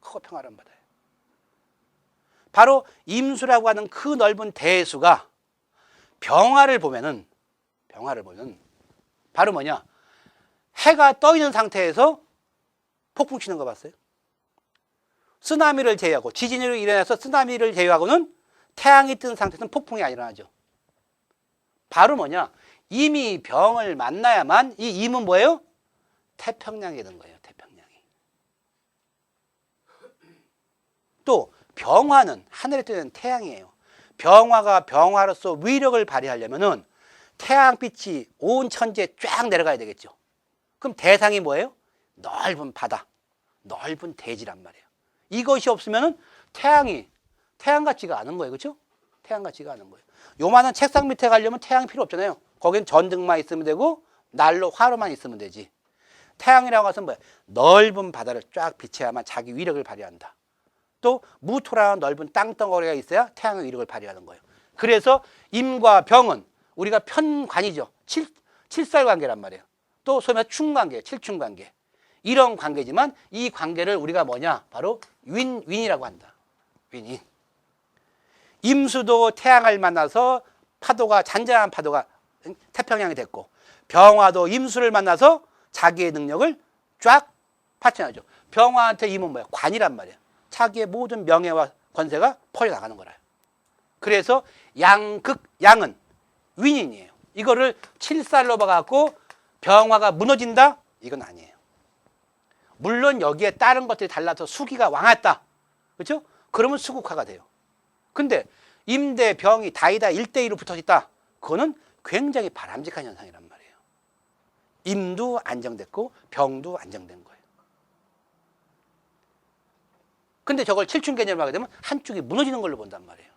크고 평화로운 바다예요. 바로 임수라고 하는 그 넓은 대수가 병화를 보면은 바로 뭐냐? 해가 떠 있는 상태에서 폭풍 치는 거 봤어요? 쓰나미를 제외하고, 지진으로 일어나서 쓰나미를 제외하고는 태양이 뜬 상태에서는 폭풍이 안 일어나죠. 바로 뭐냐? 임이 병을 만나야만 이 임은 뭐예요? 태평양이 되는 거예요. 태평양이. 또 병화는 하늘에 뜨는 태양이에요. 병화가 병화로서 위력을 발휘하려면은 태양빛이 온 천지에 쫙 내려가야 되겠죠. 그럼 대상이 뭐예요? 넓은 바다, 넓은 대지란 말이에요. 이것이 없으면은 태양 같지가 않은 거예요. 그렇죠? 태양 같지가 않은 거예요. 요만한 책상 밑에 가려면 태양이 필요 없잖아요. 거긴 전등만 있으면 되고 난로, 화로만 있으면 되지. 태양이라고 해서 뭐야? 넓은 바다를 쫙 비춰야만 자기 위력을 발휘한다. 또 무토라는 넓은 땅덩어리가 있어야 태양의 위력을 발휘하는 거예요. 그래서 임과 병은 우리가 편관이죠. 칠살관계란 말이에요. 또 소위 말해서 충관계, 칠충관계. 이런 관계지만 이 관계를 우리가 뭐냐? 바로 윈이라고 한다. 윈인. 임수도 태양을 만나서 파도가, 잔잔한 파도가 태평양이 됐고, 병화도 임수를 만나서 자기의 능력을 쫙 파천하죠. 병화한테 임은 뭐야? 관이란 말이에요. 자기의 모든 명예와 권세가 퍼져나가는 거라요. 그래서 양은 윈인이에요. 이거를 칠살로 봐갖고 병화가 무너진다? 이건 아니에요. 물론 여기에 다른 것들이 달라서 수기가 왕했다. 그렇죠? 그러면 수국화가 돼요. 근데 임대 병이 다이다 1대2로 붙어있다. 그거는 굉장히 바람직한 현상이란 말이에요. 임도 안정됐고 병도 안정된 거예요. 근데 저걸 칠충 개념을 하게 되면 한쪽이 무너지는 걸로 본단 말이에요.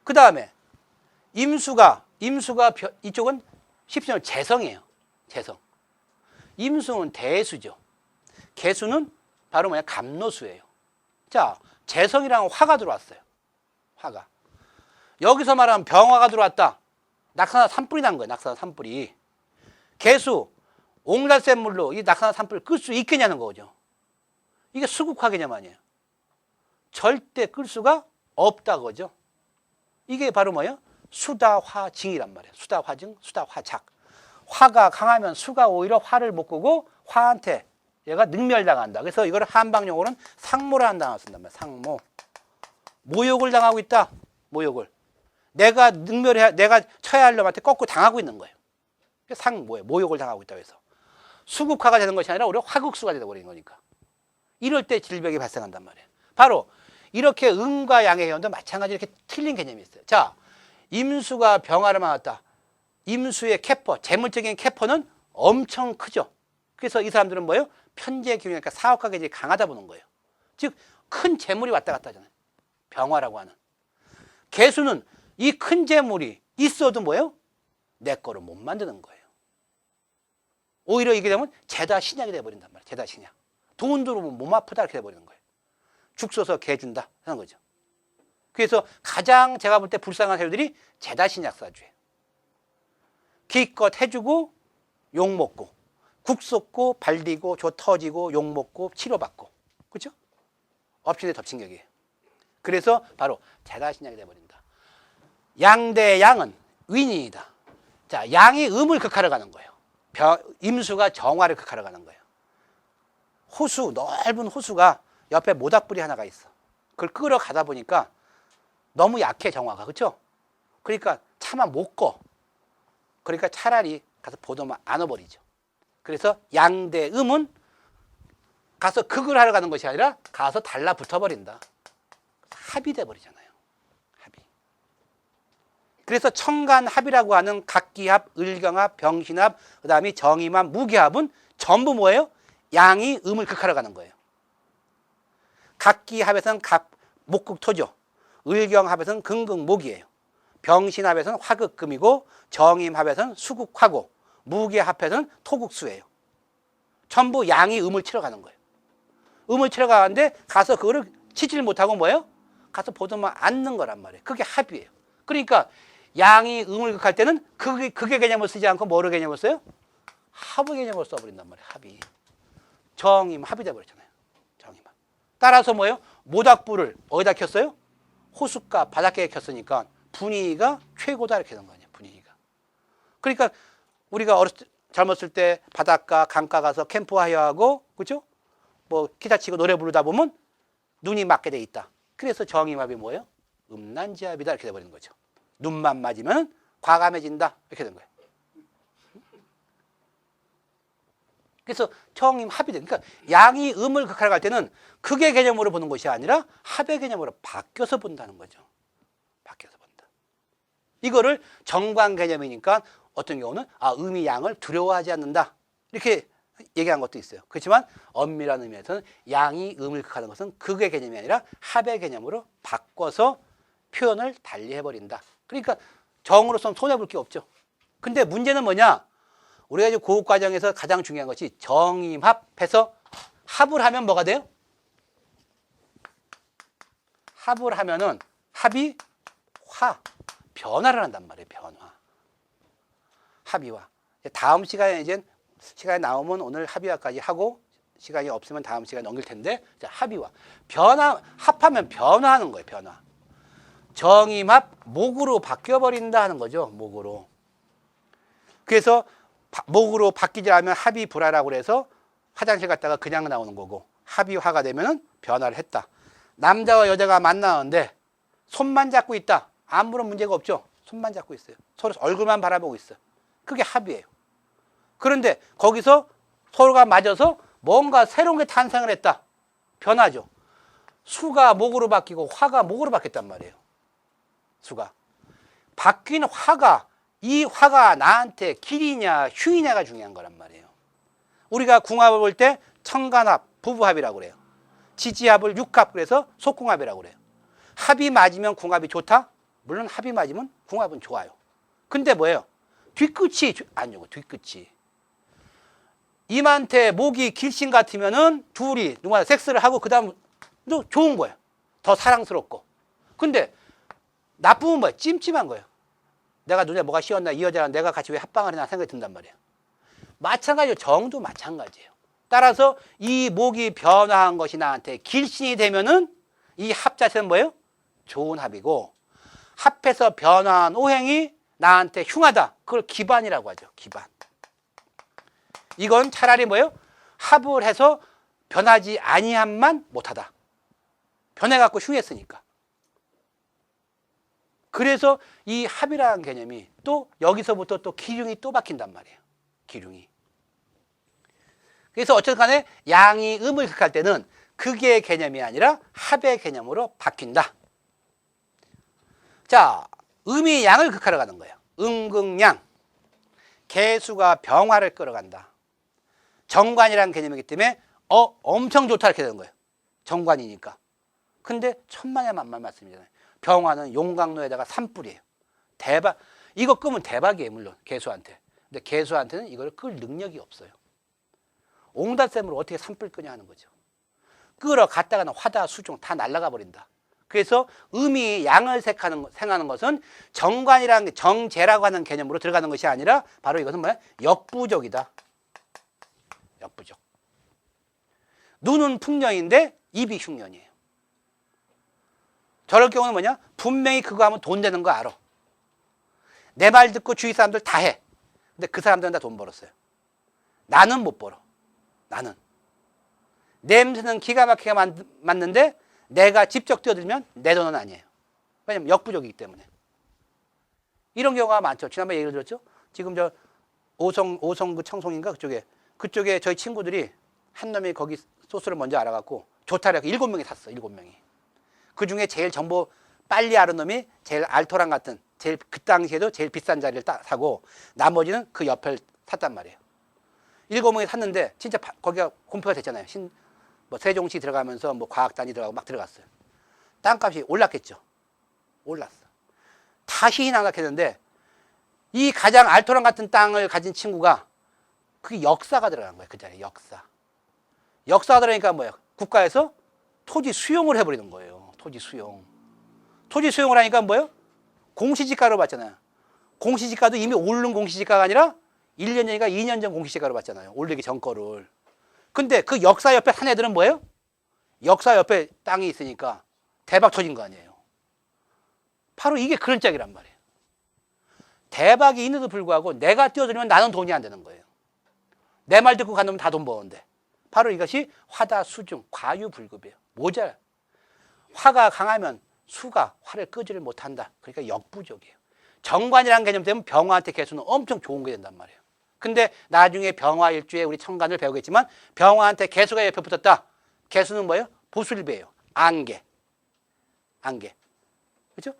그 다음에 임수가 이쪽은 쉽게 말하면 재성이에요. 재성. 임수는 대수죠. 개수는 바로 뭐냐? 갑노수예요. 자, 재성이랑 화가 들어왔어요. 화가. 여기서 말하면 병화가 들어왔다. 낙산화 산불이 난 거예요. 낙산화 산불이. 개수, 옹달샘 물로 이 낙산화 산불을 끌 수 있겠냐는 거죠. 이게 수국화 개념 아니에요. 절대 끌 수가 없다 그거죠. 이게 바로 뭐예요? 수다화징이란 말이에요. 수다화징, 수다화작. 화가 강하면 수가 오히려 화를 못 끄고 화한테 얘가 능멸당한다. 그래서 이걸 한방용어로는 상모라는 단어를 쓴단 말이에요. 상모. 모욕을 당하고 있다. 모욕을. 내가 쳐야 할 놈한테 거꾸로 당하고 있는 거예요. 상모예요. 모욕을 당하고 있다고 해서. 수국화가 되는 것이 아니라 오히려 화극수가 되어버리는 거니까. 이럴 때 질병이 발생한단 말이에요. 바로 이렇게 음과 양의 개념도 마찬가지로 이렇게 틀린 개념이 있어요. 자, 임수가 병화를 맞았다. 임수의 캐퍼, 재물적인 캐퍼는 엄청 크죠. 그래서 이 사람들은 뭐예요? 편재 기운이니까 사업가 계절이 강하다 보는 거예요. 즉, 큰 재물이 왔다 갔다 하잖아요. 병화라고 하는. 개수는 이 큰 재물이 있어도 뭐예요? 내 거로 못 만드는 거예요. 오히려 이게 되면 죄다 신약이 돼버린단 말이에요. 죄다 신약. 돈 들어오면 몸 아프다 이렇게 돼버리는 거예요. 죽 써서 개 준다 하는 거죠. 그래서 가장 제가 볼 때 불쌍한 사람들이 죄다 신약사주예요. 기껏 해주고 욕먹고 국 쏟고 발디고 조 터지고 욕먹고 치료받고 그렇죠? 엎친 데 덮친 격이에요. 그래서 바로 죄다 신약이 돼버린다. 양대 양은 윈이다. 자, 양이 음을 극하러 가는 거예요. 임수가 정화를 극하러 가는 거예요. 호수, 넓은 호수가 옆에 모닥불이 하나가 있어. 그걸 끌어가다 보니까 너무 약해, 정화가. 그렇죠? 그러니까 차마 못 꺼. 그러니까 차라리 가서 보도만 안아버리죠. 그래서 양대음은 가서 극을 하러 가는 것이 아니라 가서 달라붙어버린다. 합이 돼버리잖아요. 합이. 그래서 청간합이라고 하는 각기합, 을경합, 병신합, 그 다음에 정임합, 무기합은 전부 뭐예요? 양이 음을 극하러 가는 거예요. 각기합에서는 목극토죠. 을경합에서는 금극목이에요. 병신합에서는 화극금이고 정임합에서는 수국화고 무게합에서는 토국수예요. 전부 양이 음을 치러 가는 거예요. 음을 치러 가는데 가서 그거를 치지를 못하고 뭐예요? 가서 보더만 앉는 거란 말이에요. 그게 합이에요. 그러니까 양이 음을 극할 때는 극의 개념을 쓰지 않고 뭐를 개념을 써요? 합의 개념을 써버린단 말이에요. 합이. 정임합이 돼버렸잖아요. 정임합. 따라서 뭐예요? 모닥불을 어디다 켰어요? 호숫가 바닷가에 켰으니까 분위기가 최고다 이렇게 되는 거 아니에요. 분위기가. 그러니까 우리가 젊었을 때 바닷가 강가 가서 캠프파이어하고 그죠? 뭐 기타 치고 노래 부르다 보면 눈이 맞게 돼 있다. 그래서 정임합이 뭐예요? 음란지합이다 이렇게 돼버리는 거죠. 눈만 맞으면 과감해진다 이렇게 된 거예요. 그래서 정임합이 돼. 그러니까 양이 음을 극하러 갈 때는 극의 개념으로 보는 것이 아니라 합의 개념으로 바뀌어서 본다는 거죠. 바뀌어서 본다. 이거를 정관 개념이니까 어떤 경우는 음이 양을 두려워하지 않는다 이렇게 얘기한 것도 있어요. 그렇지만 엄밀한 의미에서는 양이 음을 극하는 것은 극의 개념이 아니라 합의 개념으로 바꿔서 표현을 달리해버린다. 그러니까 정으로서는 손해볼 게 없죠. 근데 문제는 뭐냐? 우리가 이제 고급과정에서 가장 중요한 것이 정임합해서 합을 하면 뭐가 돼요? 합을 하면은 합이 변화를 한단 말이에요. 변화. 합의화. 다음 시간에 이제 시간이 나오면 오늘 합의화까지 하고 시간이 없으면 다음 시간에 넘길 텐데 자, 합의화. 합하면 변화하는 거예요. 변화. 정임합 목으로 바뀌어버린다 하는 거죠. 목으로. 그래서 목으로 바뀌지 않으면 합의 불화라고 그래서 화장실 갔다가 그냥 나오는 거고 합의화가 되면은 변화를 했다. 남자와 여자가 만나는데 손만 잡고 있다. 아무런 문제가 없죠. 손만 잡고 있어요. 서로 얼굴만 바라보고 있어요. 그게 합의예요. 그런데 거기서 서로가 맞아서 뭔가 새로운 게 탄생을 했다. 변화죠. 수가 목으로 바뀌고 화가 목으로 바뀌었단 말이에요. 수가. 바뀐 화가 이 화가 나한테 길이냐 흉이냐가 중요한 거란 말이에요. 우리가 궁합을 볼 때 청간합, 부부합이라고 그래요. 지지합을 육합 그래서 속궁합이라고 그래요. 합이 맞으면 궁합이 좋다? 물론 합이 맞으면 궁합은 좋아요. 근데 뭐예요? 뒤끝이 안 좋고 뒤끝이. 임한테 목이 길신 같으면은 둘이 누가 섹스를 하고 그 다음 또 좋은 거예요. 더 사랑스럽고. 근데 나쁘면 뭐예요? 찜찜한 거예요. 내가 눈에 뭐가 씌었나 이 여자랑 내가 같이 왜 합방을 했나 생각이 든단 말이에요. 마찬가지로 정도 마찬가지예요. 따라서 이 목이 변화한 것이 나한테 길신이 되면은 이 합 자체는 뭐예요? 좋은 합이고 합해서 변화한 오행이 나한테 흉하다. 그걸 기반이라고 하죠. 기반. 이건 차라리 뭐예요? 합을 해서 변하지 아니함만 못하다. 변해갖고 흉했으니까. 그래서 이 합이라는 개념이 또 여기서부터 또 기륭이 또 박힌단 말이에요. 기륭이. 그래서 어쨌든 간에 양이 음을 극할 때는 극의 개념이 아니라 합의 개념으로 바뀐다. 자, 음이 양을 극하러 가는 거예요. 음극양. 개수가 병화를 끌어간다. 정관이라는 개념이기 때문에 엄청 좋다 이렇게 되는 거예요. 정관이니까. 근데 천만의 만만 말씀이잖아요. 병화는 용광로에다가 산불이에요. 대박. 이거 끄면 대박이에요. 물론 개수한테. 근데 개수한테는 이걸 끌 능력이 없어요. 옹달샘으로 어떻게 산불 끄냐 하는 거죠. 끌어갔다가는 화다 수중 다 날아가 버린다. 그래서 음이 양을 생하는 것은 정관이라는 게 정제라고 하는 개념으로 들어가는 것이 아니라 바로 이것은 뭐야? 역부족이다. 역부족. 눈은 풍년인데 입이 흉년이에요. 저럴 경우는 뭐냐? 분명히 그거 하면 돈 되는 거 알아. 내 말 듣고 주위 사람들 다 해. 근데 그 사람들은 다 돈 벌었어요. 나는 못 벌어. 나는. 냄새는 기가 막히게 맞는데 내가 직접 뛰어들면 내 돈은 아니에요. 왜냐면 역부족이기 때문에. 이런 경우가 많죠. 지난번에 얘기를 들었죠. 지금 저 오성구 청송인가 그쪽에 저희 친구들이 한 놈이 거기 소스를 먼저 알아갖고 좋다고 7명이 샀어. 7명이. 그중에 제일 정보 빨리 아는 놈이 제일 알토란 같은 제일 그 당시에도 제일 비싼 자리를 사고 나머지는 그 옆을 샀단 말이에요. 7명이 샀는데 진짜 거기가 공표가 됐잖아요. 뭐 세종시 들어가면서 뭐 과학단이 들어가고 막 들어갔어요. 땅값이 올랐겠죠. 올랐어. 다시 낙락했는데 이 가장 알토란 같은 땅을 가진 친구가 그게 역사가 들어간 거예요. 그 자리에 역사. 역사가 들어가니까 뭐예요? 국가에서 토지 수용을 해버리는 거예요. 토지 수용. 토지 수용을 하니까 뭐예요? 공시지가로 받잖아요. 공시지가도 이미 오른 공시지가가 아니라 1년 전이니까 2년 전 공시지가로 받잖아요. 오르기 전 거를. 근데 그 역사 옆에 산 애들은 뭐예요? 역사 옆에 땅이 있으니까 대박 터진 거 아니에요. 바로 이게 그런 짝이란 말이에요. 대박이 있는데도 불구하고 내가 뛰어들면 나는 돈이 안 되는 거예요. 내 말 듣고 간 놈은 다 돈 버는데. 바로 이것이 화다 수중, 과유불급이에요. 모자라. 화가 강하면 수가 화를 끄지를 못한다. 그러니까 역부족이에요. 정관이라는 개념 때문에 병화한테 개수는 엄청 좋은 게 된단 말이에요. 근데 나중에 병화일주에 우리 천간을 배우겠지만 병화한테 개수가 옆에 붙었다. 개수는 뭐예요? 보술배예요. 안개. 안개. 그렇죠?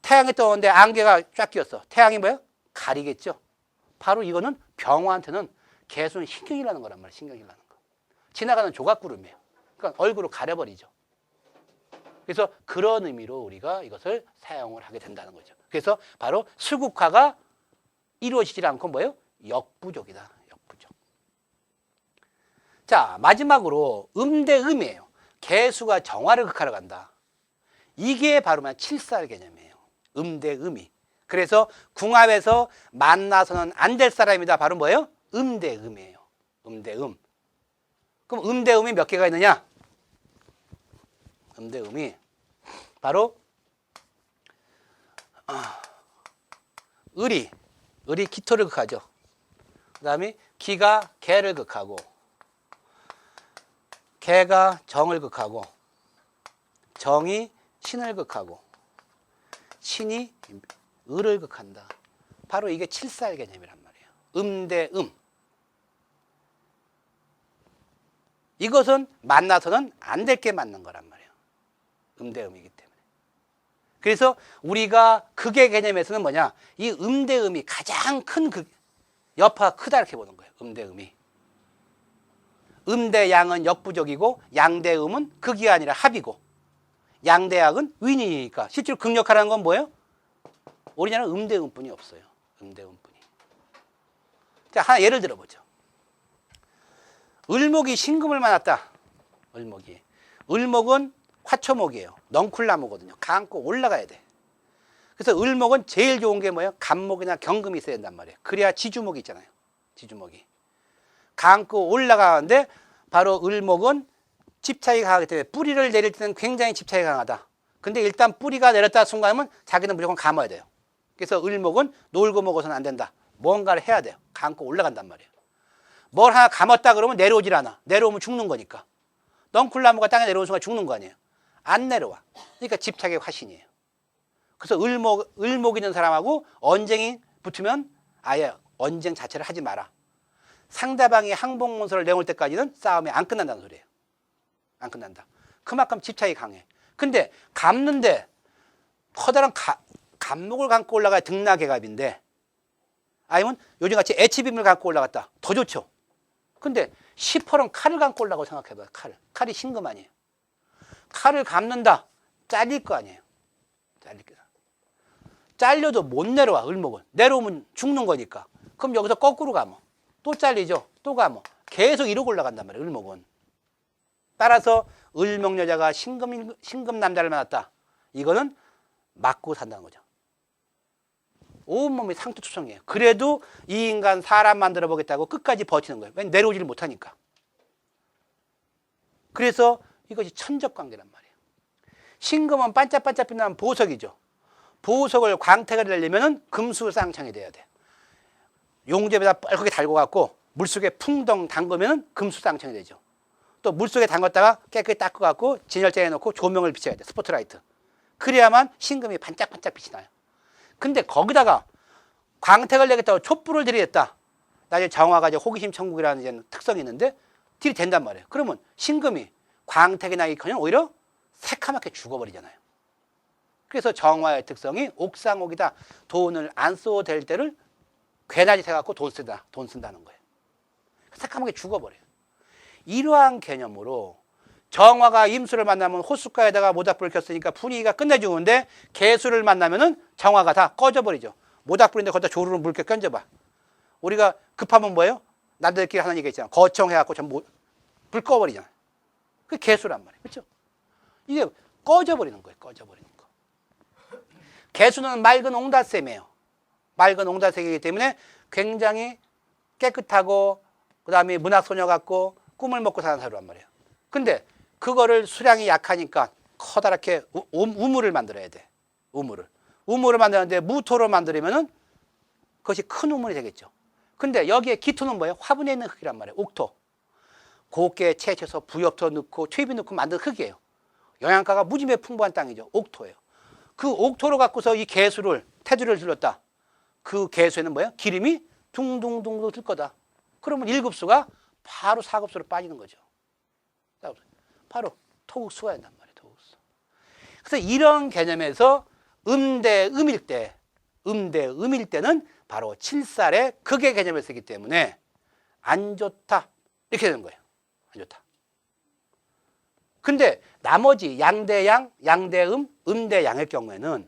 태양이 떠오는데 안개가 쫙 끼었어. 태양이 뭐예요? 가리겠죠. 바로 이거는 병화한테는 개수는 신경이라는 거란 말이에요. 신경이라는 거. 지나가는 조각구름이에요. 그러니까 얼굴을 가려버리죠. 그래서 그런 의미로 우리가 이것을 사용을 하게 된다는 거죠. 그래서 바로 수국화가 이루어지지 않고 뭐예요? 역부족이다. 역부족. 자, 마지막으로 음대음이에요. 개수가 정화를 극하러 간다. 이게 바로 칠살 개념이에요. 음대음이. 그래서 궁합에서 만나서는 안 될 사람이다. 바로 뭐예요? 음대음이에요. 음대음. 그럼 음대음이 몇 개가 있느냐? 음대음이 바로 을이 기토를 극하죠. 그 다음에 기가 개를 극하고 개가 정을 극하고 정이 신을 극하고 신이 을을 극한다. 바로 이게 칠살 개념이란 말이에요. 음대음. 이것은 만나서는 안 될 게 맞는 거란 말이에요. 음대음이기 때문에. 그래서 우리가 극의 개념에서는 뭐냐? 이 음대음이 가장 큰 여파가 크다 이렇게 보는 거예요. 음대음이. 음대양은 역부족이고 양대음은 극이 아니라 합이고 양대약은 윈이니까 실제로 극력하라는 건 뭐예요? 우리나라는 음대음뿐이 없어요. 음대음뿐이. 자, 하나 예를 들어보죠. 을목이 신금을 만났다. 을목이. 을목은 화초목이에요. 넝쿨나무거든요. 감고 올라가야 돼. 그래서 을목은 제일 좋은 게 뭐예요? 간목이나 경금이 있어야 된단 말이에요. 그래야 지주목이 있잖아요. 지주목이. 감고 올라가는데 바로 을목은 집착이 강하기 때문에 뿌리를 내릴 때는 굉장히 집착이 강하다. 근데 일단 뿌리가 내렸다 순간이면 자기는 무조건 감아야 돼요. 그래서 을목은 놀고 먹어서는 안 된다. 뭔가를 해야 돼요. 감고 올라간단 말이에요. 뭘 하나 감았다 그러면 내려오질 않아. 내려오면 죽는 거니까. 넝쿨나무가 땅에 내려오는 순간 죽는 거 아니에요. 안 내려와. 그러니까 집착의 화신이에요. 그래서 을목 있는 사람하고 언쟁이 붙으면 아예 언쟁 자체를 하지 마라. 상대방이 항복문서를 내올 때까지는 싸움이 안 끝난다는 소리예요. 안 끝난다. 그만큼 집착이 강해. 근데 감는데 커다란 감목을 감고 올라가야 등락개갑인데 아니면 요즘같이 애치빔을 감고 올라갔다. 더 좋죠. 근데 시퍼런 칼을 감고 올라가고 생각해봐요. 칼이 신금 아니에요. 칼을 감는다. 잘릴 거 아니에요. 잘릴 거다. 잘려도 못 내려와. 을목은. 내려오면 죽는 거니까. 그럼 여기서 거꾸로 감어. 또 잘리죠. 또 감어. 계속 이러고 올라간단 말이에요. 을목은. 따라서 을목 여자가 신금 남자를 만났다. 이거는 맞고 산다는 거죠. 온몸이 상투투성이에요. 그래도 이 인간 사람 만들어 보겠다고 끝까지 버티는 거예요. 왜냐면 내려오지를 못하니까. 그래서 이것이 천적관계란 말이에요. 신금은 반짝반짝 빛나는 보석이죠. 보석을 광택을 내려면 금수쌍창이 돼야 돼요. 용접에다 뻘겋게 달고 갖고 물속에 풍덩 담그면 금수쌍창이 되죠. 또 물속에 담갔다가 깨끗이 닦고 갖고 진열대에 놓고 조명을 비춰야 돼. 스포트라이트. 그래야만 신금이 반짝반짝 빛이 나요. 근데 거기다가 광택을 내겠다고 촛불을 들이댔다. 나중에 정화가 이제 호기심 천국이라는 이제 특성이 있는데 들이댄단 말이에요. 그러면 신금이 광택이 나기커녕 오히려 새카맣게 죽어버리잖아요. 그래서 정화의 특성이 옥상옥이다. 돈을 안 써도 될 때를 괜한 짓 해갖고 돈 쓴다는 거예요. 새카맣게 죽어버려요. 이러한 개념으로 정화가 임수를 만나면 호숫가에다가 모닥불을 켰으니까 분위기가 끝내주는데 개수를 만나면은 정화가 다 꺼져버리죠. 모닥불인데 거기다 조르르 물게 껴봐. 우리가 급하면 뭐예요? 남들끼리 하는 얘기 있잖아. 거청해갖고 전부 불 꺼버리잖아. 그게 개수란 말이에요. 그렇죠? 이게 꺼져버리는 거예요. 꺼져버리는 거. 개수는 맑은 옹달샘이에요. 맑은 옹달샘이기 때문에 굉장히 깨끗하고 그다음에 문학소녀 같고 꿈을 먹고 사는 사람이란 말이에요. 근데 그거를 수량이 약하니까 커다랗게 우물을 만들어야 돼. 우물을 만드는데 무토로 만들면은 그것이 큰 우물이 되겠죠. 근데 여기에 기토는 뭐예요? 화분에 있는 흙이란 말이에요. 옥토. 곱게 채쳐서 부엽토 넣고 퇴비 넣고 만든 흙이에요. 영양가가 무지매 풍부한 땅이죠. 옥토예요. 그 옥토로 갖고서 이 개수를 테두리를 둘렀다. 그 개수에는 뭐예요? 기름이 둥둥둥둥 들 거다. 그러면 1급수가 바로 4급수로 빠지는 거죠. 바로 토국수가 된단 말이에요. 토국수. 그래서 이런 개념에서 음일 때는 바로 칠살의 극의 개념을 쓰기 때문에 안 좋다. 이렇게 되는 거예요. 안 좋다. 근데 나머지 양대양, 양대음, 음대양의 경우에는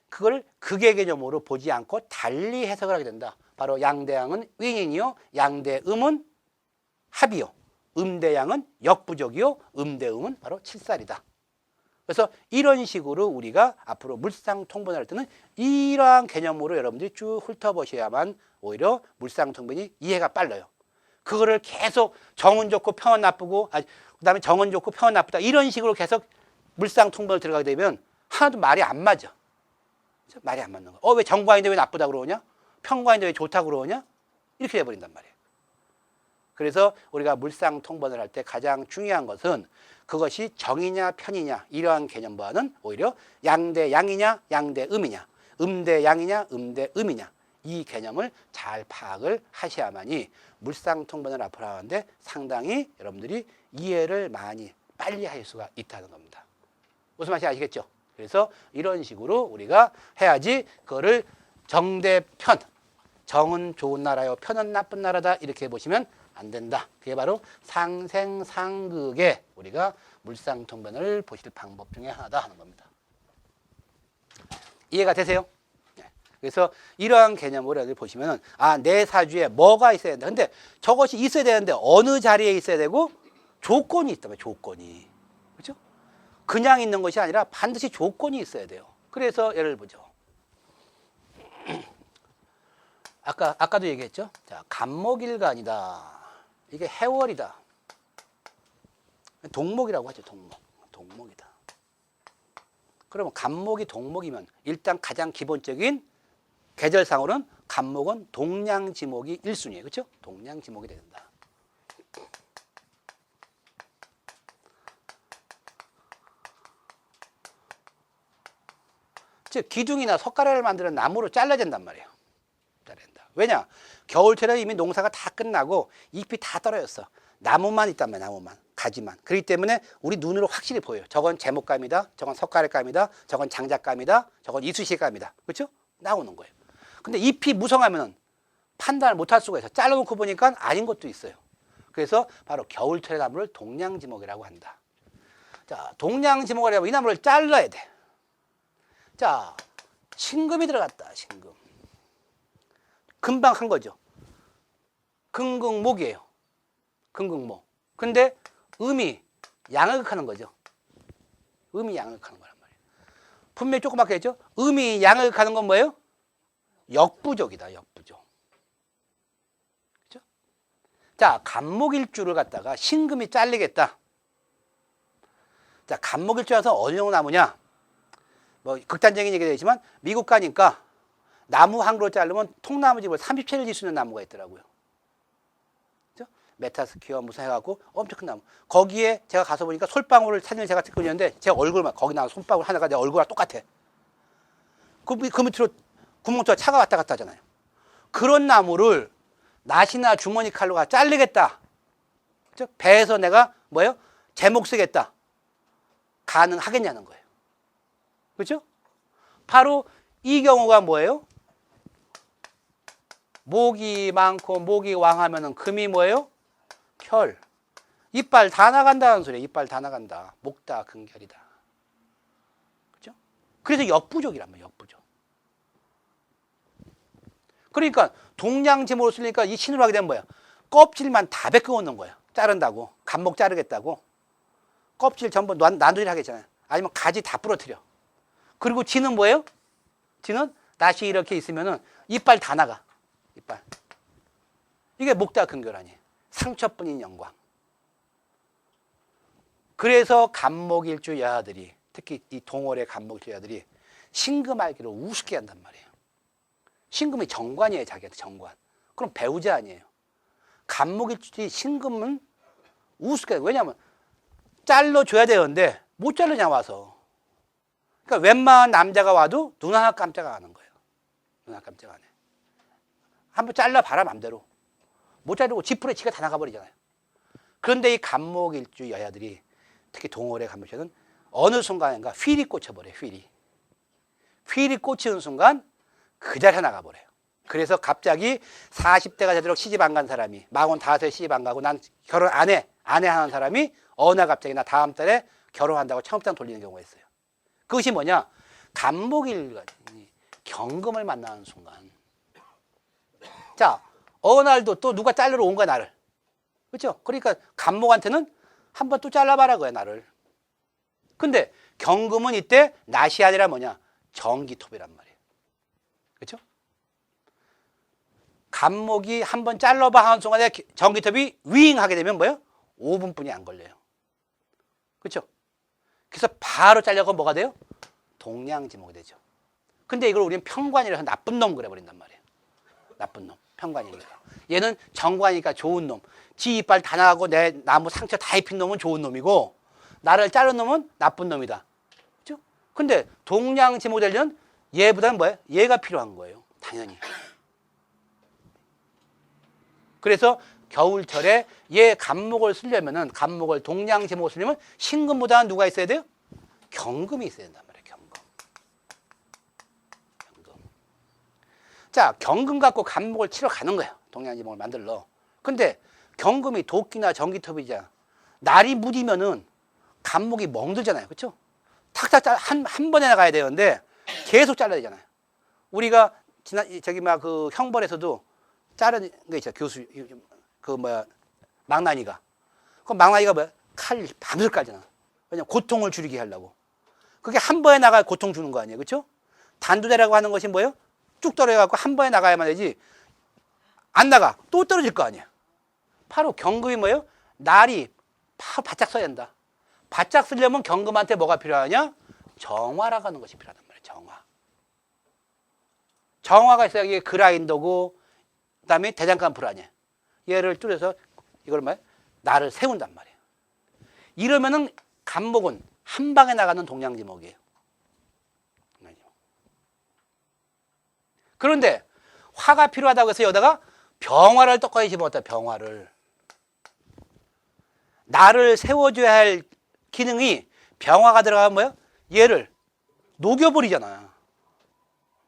그걸 극의 개념으로 보지 않고 달리 해석을 하게 된다. 바로 양대양은 윈인이요, 양대음은 합이요, 음대양은 역부족이요, 음대음은 바로 칠살이다. 그래서 이런 식으로 우리가 앞으로 물상통분을 할 때는 이러한 개념으로 여러분들이 쭉 훑어보셔야만 오히려 물상통분이 이해가 빨라요. 그거를 계속 정은 좋고 평은 나쁘고, 그다음에 정은 좋고 평은 나쁘다 이런 식으로 계속 물상통분을 들어가게 되면 하나도 말이 안 맞아. 말이 안 맞는 거야. 왜 정과인데 왜 나쁘다 그러냐? 평과인데 왜 좋다 그러냐? 이렇게 돼버린단 말이에요. 그래서 우리가 물상통분을 할 때 가장 중요한 것은 그것이 정이냐 편이냐 이러한 개념보다는 오히려 양대양이냐 양대음이냐, 음대양이냐 음대음이냐 이 개념을 잘 파악을 하셔야만이 물상통분을 앞으로 하는데 상당히 여러분들이 이해를 많이 빨리 할 수가 있다는 겁니다. 무슨 말인지 아시겠죠? 그래서 이런 식으로 우리가 해야지 그거를 정대편, 정은 좋은 나라요 편은 나쁜 나라다 이렇게 보시면 안 된다. 그게 바로 상생상극의 우리가 물상통변을 보실 방법 중에 하나다 하는 겁니다. 이해가 되세요? 네. 그래서 이러한 개념으로 여기 보시면은 내 사주에 뭐가 있어야 된다. 근데 저것이 있어야 되는데 어느 자리에 있어야 되고 조건이 있다면 조건이. 그렇죠? 그냥 있는 것이 아니라 반드시 조건이 있어야 돼요. 그래서 예를 보죠. 아까도 얘기했죠. 자, 간목일간이다. 이게 해월이다. 동목이라고 하죠. 동목이다. 그러면 간목이 동목이면 일단 가장 기본적인 계절상으로는 간목은 동량지목이 1순위예요. 그렇죠? 동량지목이 된다. 즉 기둥이나 석가래를 만드는 나무로 잘라야 된단 말이에요. 왜냐? 겨울철에 이미 농사가 다 끝나고 잎이 다 떨어졌어. 나무만 있단 말이야. 나무만. 가지만. 그렇기 때문에 우리 눈으로 확실히 보여요. 저건 제목감이다. 저건 석가래감이다. 저건 장작감이다. 저건 이쑤시개감이다. 그렇죠? 나오는 거예요. 근데 잎이 무성하면 판단을 못할 수가 있어. 잘라놓고 보니까 아닌 것도 있어요. 그래서 바로 겨울철의 나무를 동량지목이라고 한다. 자, 동량지목이라고 이 나무를 잘라야 돼. 자, 신금이 들어갔다. 신금. 금방 한 거죠. 금극목이에요. 금극목. 근데 음이 양극하는 거죠. 음이 양극하는 거란 말이에요. 분명히 조그맣게 했죠. 음이 양극하는 건 뭐예요? 역부족이다. 역부족. 그렇죠? 자, 간목일주를 갖다가 신금이 잘리겠다. 자, 간목일주라서 어느 정도 나무냐? 뭐 극단적인 얘기가 되지만 미국 가니까 나무 한 그루 자르면 통나무집을 30채를 질 수 있는 나무가 있더라고요. 그죠? 메타스키어 무슨 해갖고 엄청 큰 나무. 거기에 제가 가서 보니까 솔방울을 사진을 제가 찍고 있는데 제 얼굴만 거기 나온 손방울 하나가 내 얼굴과 똑같아. 그 밑으로 구멍투가 차가 왔다 갔다 하잖아요. 그런 나무를 낫이나 주머니 칼로 잘리겠다. 그죠? 배에서 내가 뭐예요? 제목 쓰겠다. 가능하겠냐는 거예요. 그렇죠? 바로 이 경우가 뭐예요? 목이 많고 목이 왕하면은 금이 뭐예요? 혈. 이빨 다 나간다는 소리야. 이빨 다 나간다. 목다 근결이다. 그죠? 그래서 역부족이란 말이야. 역부족. 그러니까 동양지목으로 쓰니까 이 신으로 하게 되면 뭐야? 껍질만 다 벗겨 놓는 거야. 자른다고. 간목 자르겠다고. 껍질 전부 난도질 하겠잖아요. 아니면 가지 다 부러뜨려. 그리고 지는 뭐예요? 지는 낯이 이렇게 있으면은 이빨 다 나가. 이빨. 이게 목다 근결 아니에요. 상처뿐인 영광. 그래서 간목일주 여자들이, 특히 이 동월의 간목일주 여자들이 신금알기를 우습게 한단 말이에요. 신금이 정관이에요. 자기한테 정관. 그럼 배우자 아니에요. 간목일주들이 신금은 우습게 해요. 왜냐하면 잘라줘야 되는데 못 자르냐 와서. 그러니까 웬만한 남자가 와도 눈 하나 깜짝 안 하는 거예요. 눈 하나 깜짝 안 해. 한번 잘라봐라 맘대로. 못 자르고 지푸레 지가 다 나가버리잖아요. 그런데 이 간목일주 여자들이, 특히 동월의 간목일주는 어느 순간인가 휠이 꽂혀버려요. 휠이 꽂히는 순간 그 자리에 나가버려요. 그래서 갑자기 40대가 되도록 시집 안 간 사람이, 45에 시집 안 가고 난 결혼 안 해 하는 사람이 어느 날 갑자기 나 다음 달에 결혼한다고 청첩장 돌리는 경우가 있어요. 그것이 뭐냐? 간목일 경금을 만나는 순간. 자, 어느 날도 또 누가 자르러 온 거야, 나를. 그렇죠? 그러니까 간목한테는 한번 또 잘라봐라 거야, 나를. 근데 경금은 이때 낫이 아니라 뭐냐? 정기톱이란 말이에요. 그렇죠? 간목이 한번 잘라봐 하는 순간에 전기톱이 윙 하게 되면 뭐예요? 5분뿐이 안 걸려요. 그렇죠? 그래서 바로 잘려고 뭐가 돼요? 동량지목이 되죠. 근데 이걸 우리는 편관이라서 나쁜 놈 그래버린단 말이에요. 나쁜 놈, 편관이니까. 얘는 정관이니까 좋은 놈. 지 이빨 다 나가고 내 나무 상처 다 입힌 놈은 좋은 놈이고, 나를 자른 놈은 나쁜 놈이다. 그렇죠? 근데 동량지목이 되려면 얘보다는 뭐예요? 얘가 필요한 거예요. 당연히. 그래서 겨울철에 얘 간목을 쓰려면은, 간목을 동량지목을 쓰려면 신금보다는 누가 있어야 돼요? 경금이 있어야 된단 말이에요. 경금. 자, 경금 갖고 간목을 치러 가는 거예요. 동량지목을 만들러. 근데 경금이 도끼나 전기톱이잖아. 날이 무디면은 간목이 멍들잖아요. 그렇죠? 탁탁 한 번에 나가야 되는데 계속 잘라야 되잖아요. 우리가 저기 막 그 형벌에서도 자르는 거 있잖아. 교수 망나니가. 그럼 망나니가 뭐야? 칼 밤새 깔잖아. 왜냐면 고통을 줄이게 하려고. 그게 한 번에 나가야 고통 주는 거 아니에요. 그렇죠? 단두대라고 하는 것이 뭐예요? 쭉 떨어져갖고 한 번에 나가야만 되지. 안 나가. 또 떨어질 거 아니에요. 바로 경금이 뭐예요? 날이 바짝 서야 된다. 바짝 쓰려면 경금한테 뭐가 필요하냐? 정화라고 하는 것이 필요하단 말이에요. 정화. 정화가 있어야 이게 그라인더고, 그 다음에 대장간 불안이에요. 얘를 줄여서 이걸 뭐예요? 날을 세운단 말이에요. 이러면은 간목은 한 방에 나가는 동량지목이에요. 그런데 화가 필요하다고 해서 여기다가 병화를 떡하니 집어넣었다. 병화를. 날을 세워줘야 할 기능이 병화가 들어가면 뭐야? 얘를 녹여버리잖아.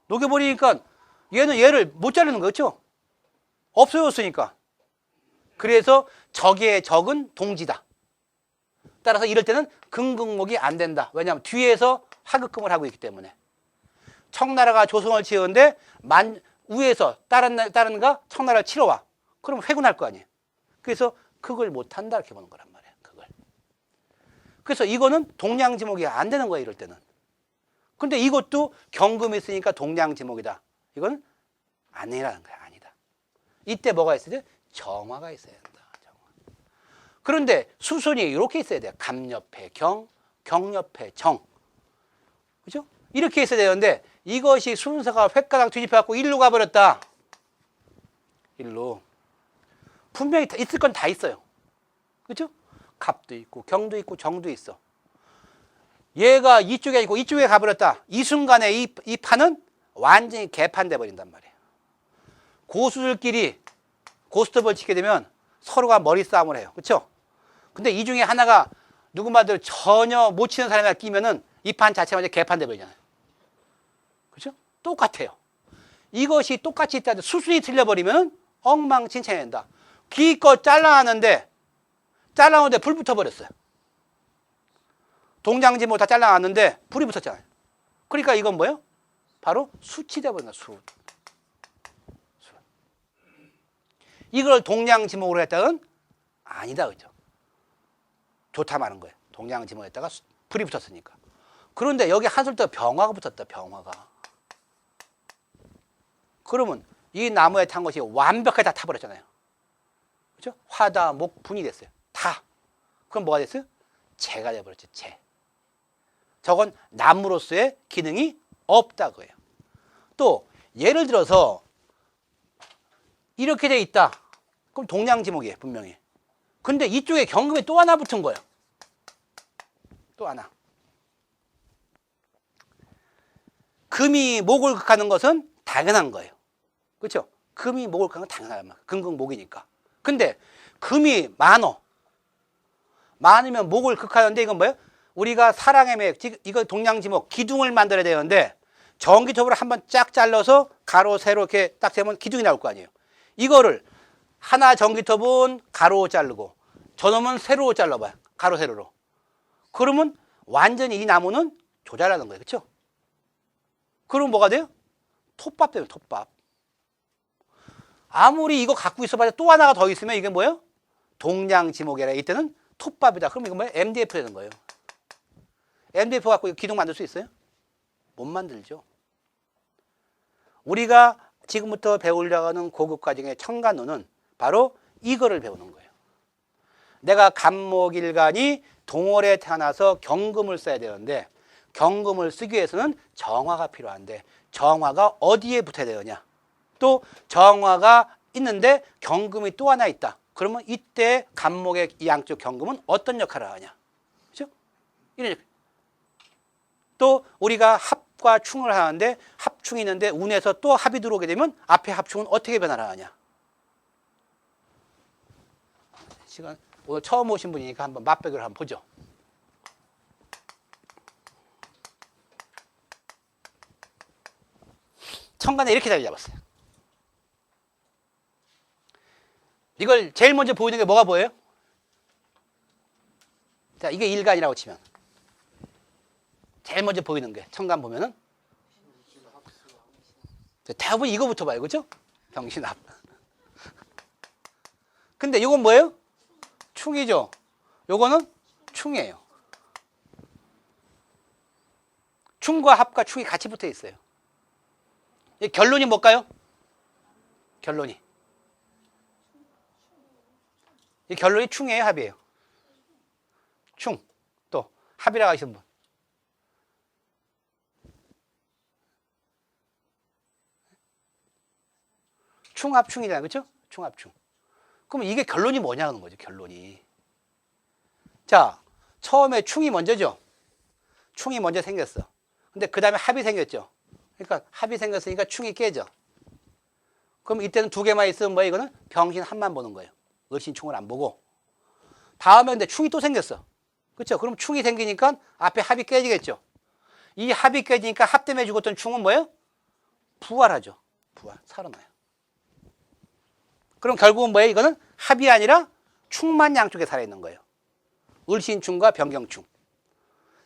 녹여버리니까 얘는 얘를 못 자르는 거죠? 없어졌으니까. 그래서 적의 적은 동지다. 따라서 이럴 때는 금극목이 안 된다. 왜냐하면 뒤에서 화극금을 하고 있기 때문에. 청나라가 조선을 치었는데 위에서 다른가 청나라를 치러 와. 그럼 회군할 거 아니에요. 그래서 극을 못한다 이렇게 보는 거란 말이에요. 극을. 그래서 이거는 동량지목이 안 되는 거예요. 이럴 때는. 근데 이것도 경금이 있으니까 동량지목이다. 이건 아니라는 거야. 아니다. 이때 뭐가 있어야 돼? 정화가 있어야 된다. 정화. 그런데 수순이 이렇게 있어야 돼요. 감 옆에 경, 경 옆에 정. 그죠? 이렇게 있어야 되는데 이것이 순서가 횟가닥 뒤집혀갖고 일로 가버렸다. 일로. 분명히 있을 건 다 있어요. 그죠? 갑도 있고 경도 있고 정도 있어. 얘가 이쪽에 있고 이쪽에 가버렸다. 이 순간에 이 판은 완전히 개판돼 버린단 말이에요. 고수들끼리 고스톱을 치게 되면 서로가 머리 싸움을 해요. 그렇죠? 근데 이 중에 하나가 누구 말대로 전혀 못 치는 사람이 끼면은 이 판 자체가 완전 개판돼 버리잖아요. 그렇죠? 똑같아요. 이것이 똑같이 있다는데 수순이 틀려버리면 엉망진창이 된다. 기껏 잘라놨는데 잘라놓는데 불 붙어버렸어요. 동장지목 다 잘라놨는데 불이 붙었잖아요. 그러니까 이건 뭐예요? 바로 숯이 돼버린다. 숯. 이걸 동양지목으로 했다는 아니다, 그죠? 좋다 말은 거예요. 동양지목에다가 불이 붙었으니까. 그런데 여기 한술 더 병화가 붙었다. 병화가. 그러면 이 나무에 탄 것이 완벽하게 다 타버렸잖아요. 그죠? 화다, 목, 분이 됐어요. 다. 그럼 뭐가 됐어요? 재가 돼버렸죠. 재. 저건 나무로서의 기능이 없다고요. 또 예를 들어서 이렇게 돼 있다. 그럼 동양지목이에요, 분명히. 근데 이쪽에 경금이 또 하나 붙은 거예요. 또 하나. 금이 목을 극하는 것은 당연한 거예요. 그렇죠? 금이 목을 극하는 건 당연한 거예요. 금극목이니까. 근데 금이 많으면 목을 극하는데 이건 뭐예요? 우리가 사랑의 맥, 이거 동양지목, 기둥을 만들어야 되는데 전기톱으로 한번 쫙 잘라서 가로, 세로 이렇게 딱 재면 기둥이 나올 거 아니에요. 이거를 하나 전기톱은 가로 자르고 저놈은 세로로 잘라봐요. 가로, 세로로. 그러면 완전히 이 나무는 조잘하는 거예요. 그렇죠? 그럼 뭐가 돼요? 톱밥 돼요. 톱밥. 아무리 이거 갖고 있어봐야 또 하나가 더 있으면 이게 뭐예요? 동양지목이라 이때는 톱밥이다. 그럼 이건 뭐예요? MDF 되는 거예요. MDF 갖고 기둥 만들 수 있어요? 못 만들죠. 우리가 지금부터 배우려고 하는 고급 과정의 청간호는 바로 이거를 배우는 거예요. 내가 간목일간이 동월에 태어나서 경금을 써야 되는데 경금을 쓰기 위해서는 정화가 필요한데 정화가 어디에 붙어야 되느냐. 또 정화가 있는데 경금이 또 하나 있다. 그러면 이때 간목의 이 양쪽 경금은 어떤 역할을 하냐. 그렇죠? 이런 역할. 또 우리가 합과 충을 하는데 합충이 있는데 운에서 또 합이 들어오게 되면 앞에 합충은 어떻게 변화를 하냐. 시간 오늘 처음 오신 분이니까 한번 맛배기를 한번 보죠. 천간에 이렇게 자리 잡았어요. 이걸 제일 먼저 보이는 게 뭐가 보여요? 자, 이게 일간이라고 치면 제일 먼저 보이는 게 천간 보면은 대부분 이거부터 봐요. 그죠? 병신합. 근데 이건 뭐예요? 충이죠. 요거는 충이에요. 충과 합과 충이 같이 붙어 있어요. 결론이 뭘까요? 결론이. 이 결론이 충이에요, 합이에요? 충. 또 합이라고 하시는 분. 충합충이잖아요. 그렇죠? 충합충. 그럼 이게 결론이 뭐냐는 거죠. 결론이. 자, 처음에 충이 먼저죠. 충이 먼저 생겼어. 근데 그 다음에 합이 생겼죠. 그러니까 합이 생겼으니까 충이 깨져. 그럼 이때는 두 개만 있으면 뭐예요? 이거는 병신 합만 보는 거예요. 을신충을 안 보고. 다음에 근데 충이 또 생겼어. 그렇죠? 그럼 충이 생기니까 앞에 합이 깨지겠죠. 이 합이 깨지니까 합 때문에 죽었던 충은 뭐예요? 부활하죠. 부활. 살아나요. 그럼 결국은 뭐예요? 이거는 합이 아니라 충만 양쪽에 살아있는 거예요. 을신충과 병경충.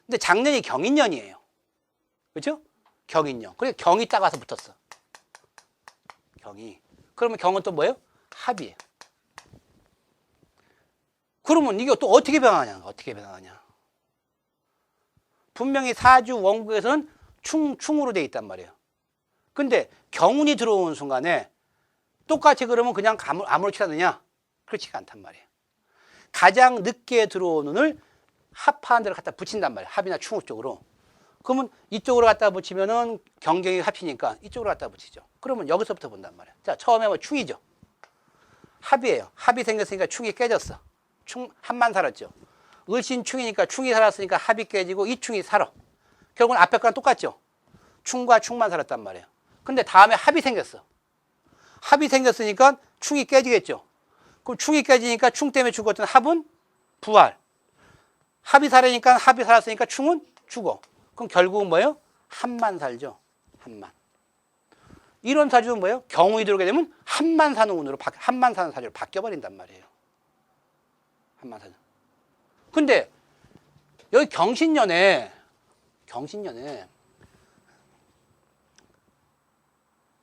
근데 작년이 경인년이에요. 그렇죠? 경인년. 그래서 경이 딱 와서 붙었어. 경이. 그러면 경은 또 뭐예요? 합이에요. 그러면 이게 또 어떻게 변하냐? 어떻게 변하냐? 분명히 사주 원국에서는 충으로 돼 있단 말이에요. 근데 경운이 들어오는 순간에 똑같이 그러면 그냥 아무렇지 않느냐? 그렇지가 않단 말이에요. 가장 늦게 들어온 운을 합하는 데를 갖다 붙인단 말이에요. 합이나 충 쪽으로. 그러면 이쪽으로 갖다 붙이면은 경경이 합치니까 이쪽으로 갖다 붙이죠. 그러면 여기서부터 본단 말이에요. 자, 처음에 뭐 충이죠. 합이에요. 합이 생겼으니까 충이 깨졌어. 충 합만 살았죠. 을신충이니까 충이 살았으니까 합이 깨지고 이 충이 살아. 결국은 앞에 거랑 똑같죠. 충과 충만 살았단 말이에요. 근데 다음에 합이 생겼어. 합이 생겼으니까 충이 깨지겠죠. 그럼 충이 깨지니까 충 때문에 죽었던 합은 부활. 합이 살으니까 합이 살았으니까 충은 죽어. 그럼 결국은 뭐예요? 합만 살죠. 합만. 이런 사주는 뭐예요? 경운이 들어오게 되면 합만 사는 운으로, 합만 사는 사주로 바뀌어버린단 말이에요. 34,000. 근데 여기 경신년에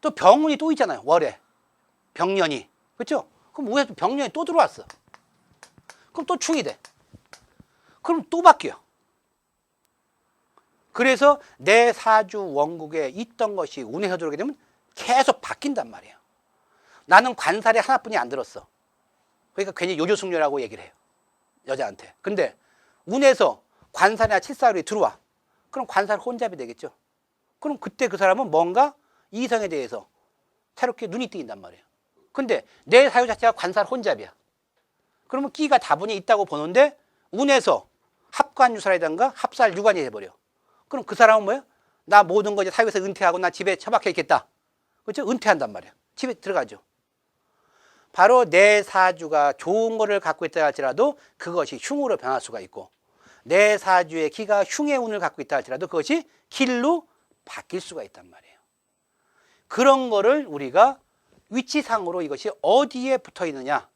또 병운이 또 있잖아요. 월에 병년이. 그렇죠? 그럼 왜 병년이 또 들어왔어? 그럼 또 충이 돼. 그럼 또 바뀌어. 그래서 내 사주 원국에 있던 것이 운에서 들어오게 되면 계속 바뀐단 말이에요. 나는 관살이 하나뿐이 안 들었어. 그러니까 괜히 요조숙녀라고 얘기를 해요. 여자한테. 근데 운에서 관살이나 칠사월이 들어와. 그럼 관살 혼잡이 되겠죠. 그럼 그때 그 사람은 뭔가 이성에 대해서 새롭게 눈이 뜨인단 말이에요. 근데 내 사유 자체가 관살 혼잡이야. 그러면 끼가 다분히 있다고 보는데 운에서 합관유살이든가 합살유관이 돼버려. 그럼 그 사람은 뭐예요? 나 모든 거 이제 사유에서 은퇴하고 나 집에 처박혀 있겠다. 그렇죠? 은퇴한단 말이야. 집에 들어가죠. 바로 내 사주가 좋은 거를 갖고 있다 할지라도 그것이 흉으로 변할 수가 있고, 내 사주의 기가 흉의 운을 갖고 있다 할지라도 그것이 길로 바뀔 수가 있단 말이에요. 그런 거를 우리가 위치상으로 이것이 어디에 붙어 있느냐,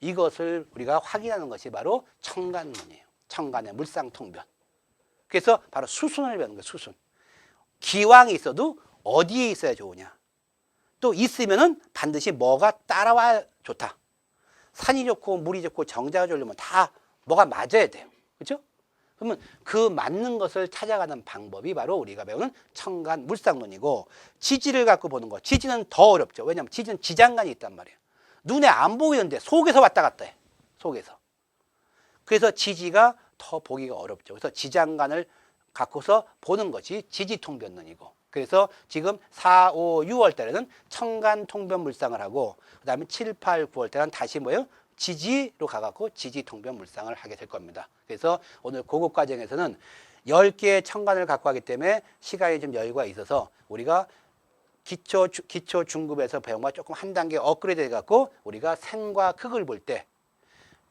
이것을 우리가 확인하는 것이 바로 천간문이에요. 천간의 물상통변. 그래서 바로 수순을 배우는 거예요. 수순. 기왕이 있어도 어디에 있어야 좋으냐. 또 있으면은 반드시 뭐가 따라와야 좋다. 산이 좋고 물이 좋고 정자가 좋으려면 다 뭐가 맞아야 돼요. 그렇죠? 그러면 그 맞는 것을 찾아가는 방법이 바로 우리가 배우는 천간 물상론이고, 지지를 갖고 보는 거. 지지는 더 어렵죠. 왜냐하면 지지는 지장간이 있단 말이에요. 눈에 안 보이는데 속에서 왔다 갔다 해. 속에서. 그래서 지지가 더 보기가 어렵죠. 그래서 지장간을 갖고서 보는 것이 지지통변론이고, 그래서 지금 4, 5, 6월 달에는 천간통변물상을 하고, 그 다음에 7, 8, 9월 달에는 다시 뭐예요? 지지로 가갖고 지지통변물상을 하게 될 겁니다. 그래서 오늘 고급 과정에서는 10개의 천간을 갖고 하기 때문에 시간이 좀 여유가 있어서 우리가 기초 중급에서 배운 거 조금 한 단계 업그레이드 해갖고 우리가 생과 극을 볼 때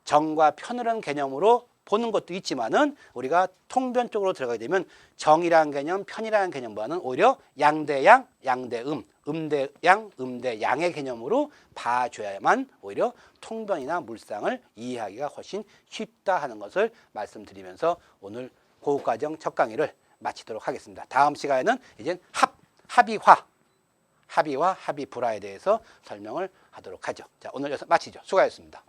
정과 편을 한 개념으로 보는 것도 있지만은 우리가 통변 쪽으로 들어가게 되면 정이라는 개념, 편이라는 개념보다는 오히려 양대양, 양대음, 음대양, 음대양의 개념으로 봐줘야만 오히려 통변이나 물상을 이해하기가 훨씬 쉽다 하는 것을 말씀드리면서 오늘 고급과정 첫 강의를 마치도록 하겠습니다. 다음 시간에는 이제 합의와 합의불화에 대해서 설명을 하도록 하죠. 자, 오늘 여기서 마치죠. 수고하셨습니다.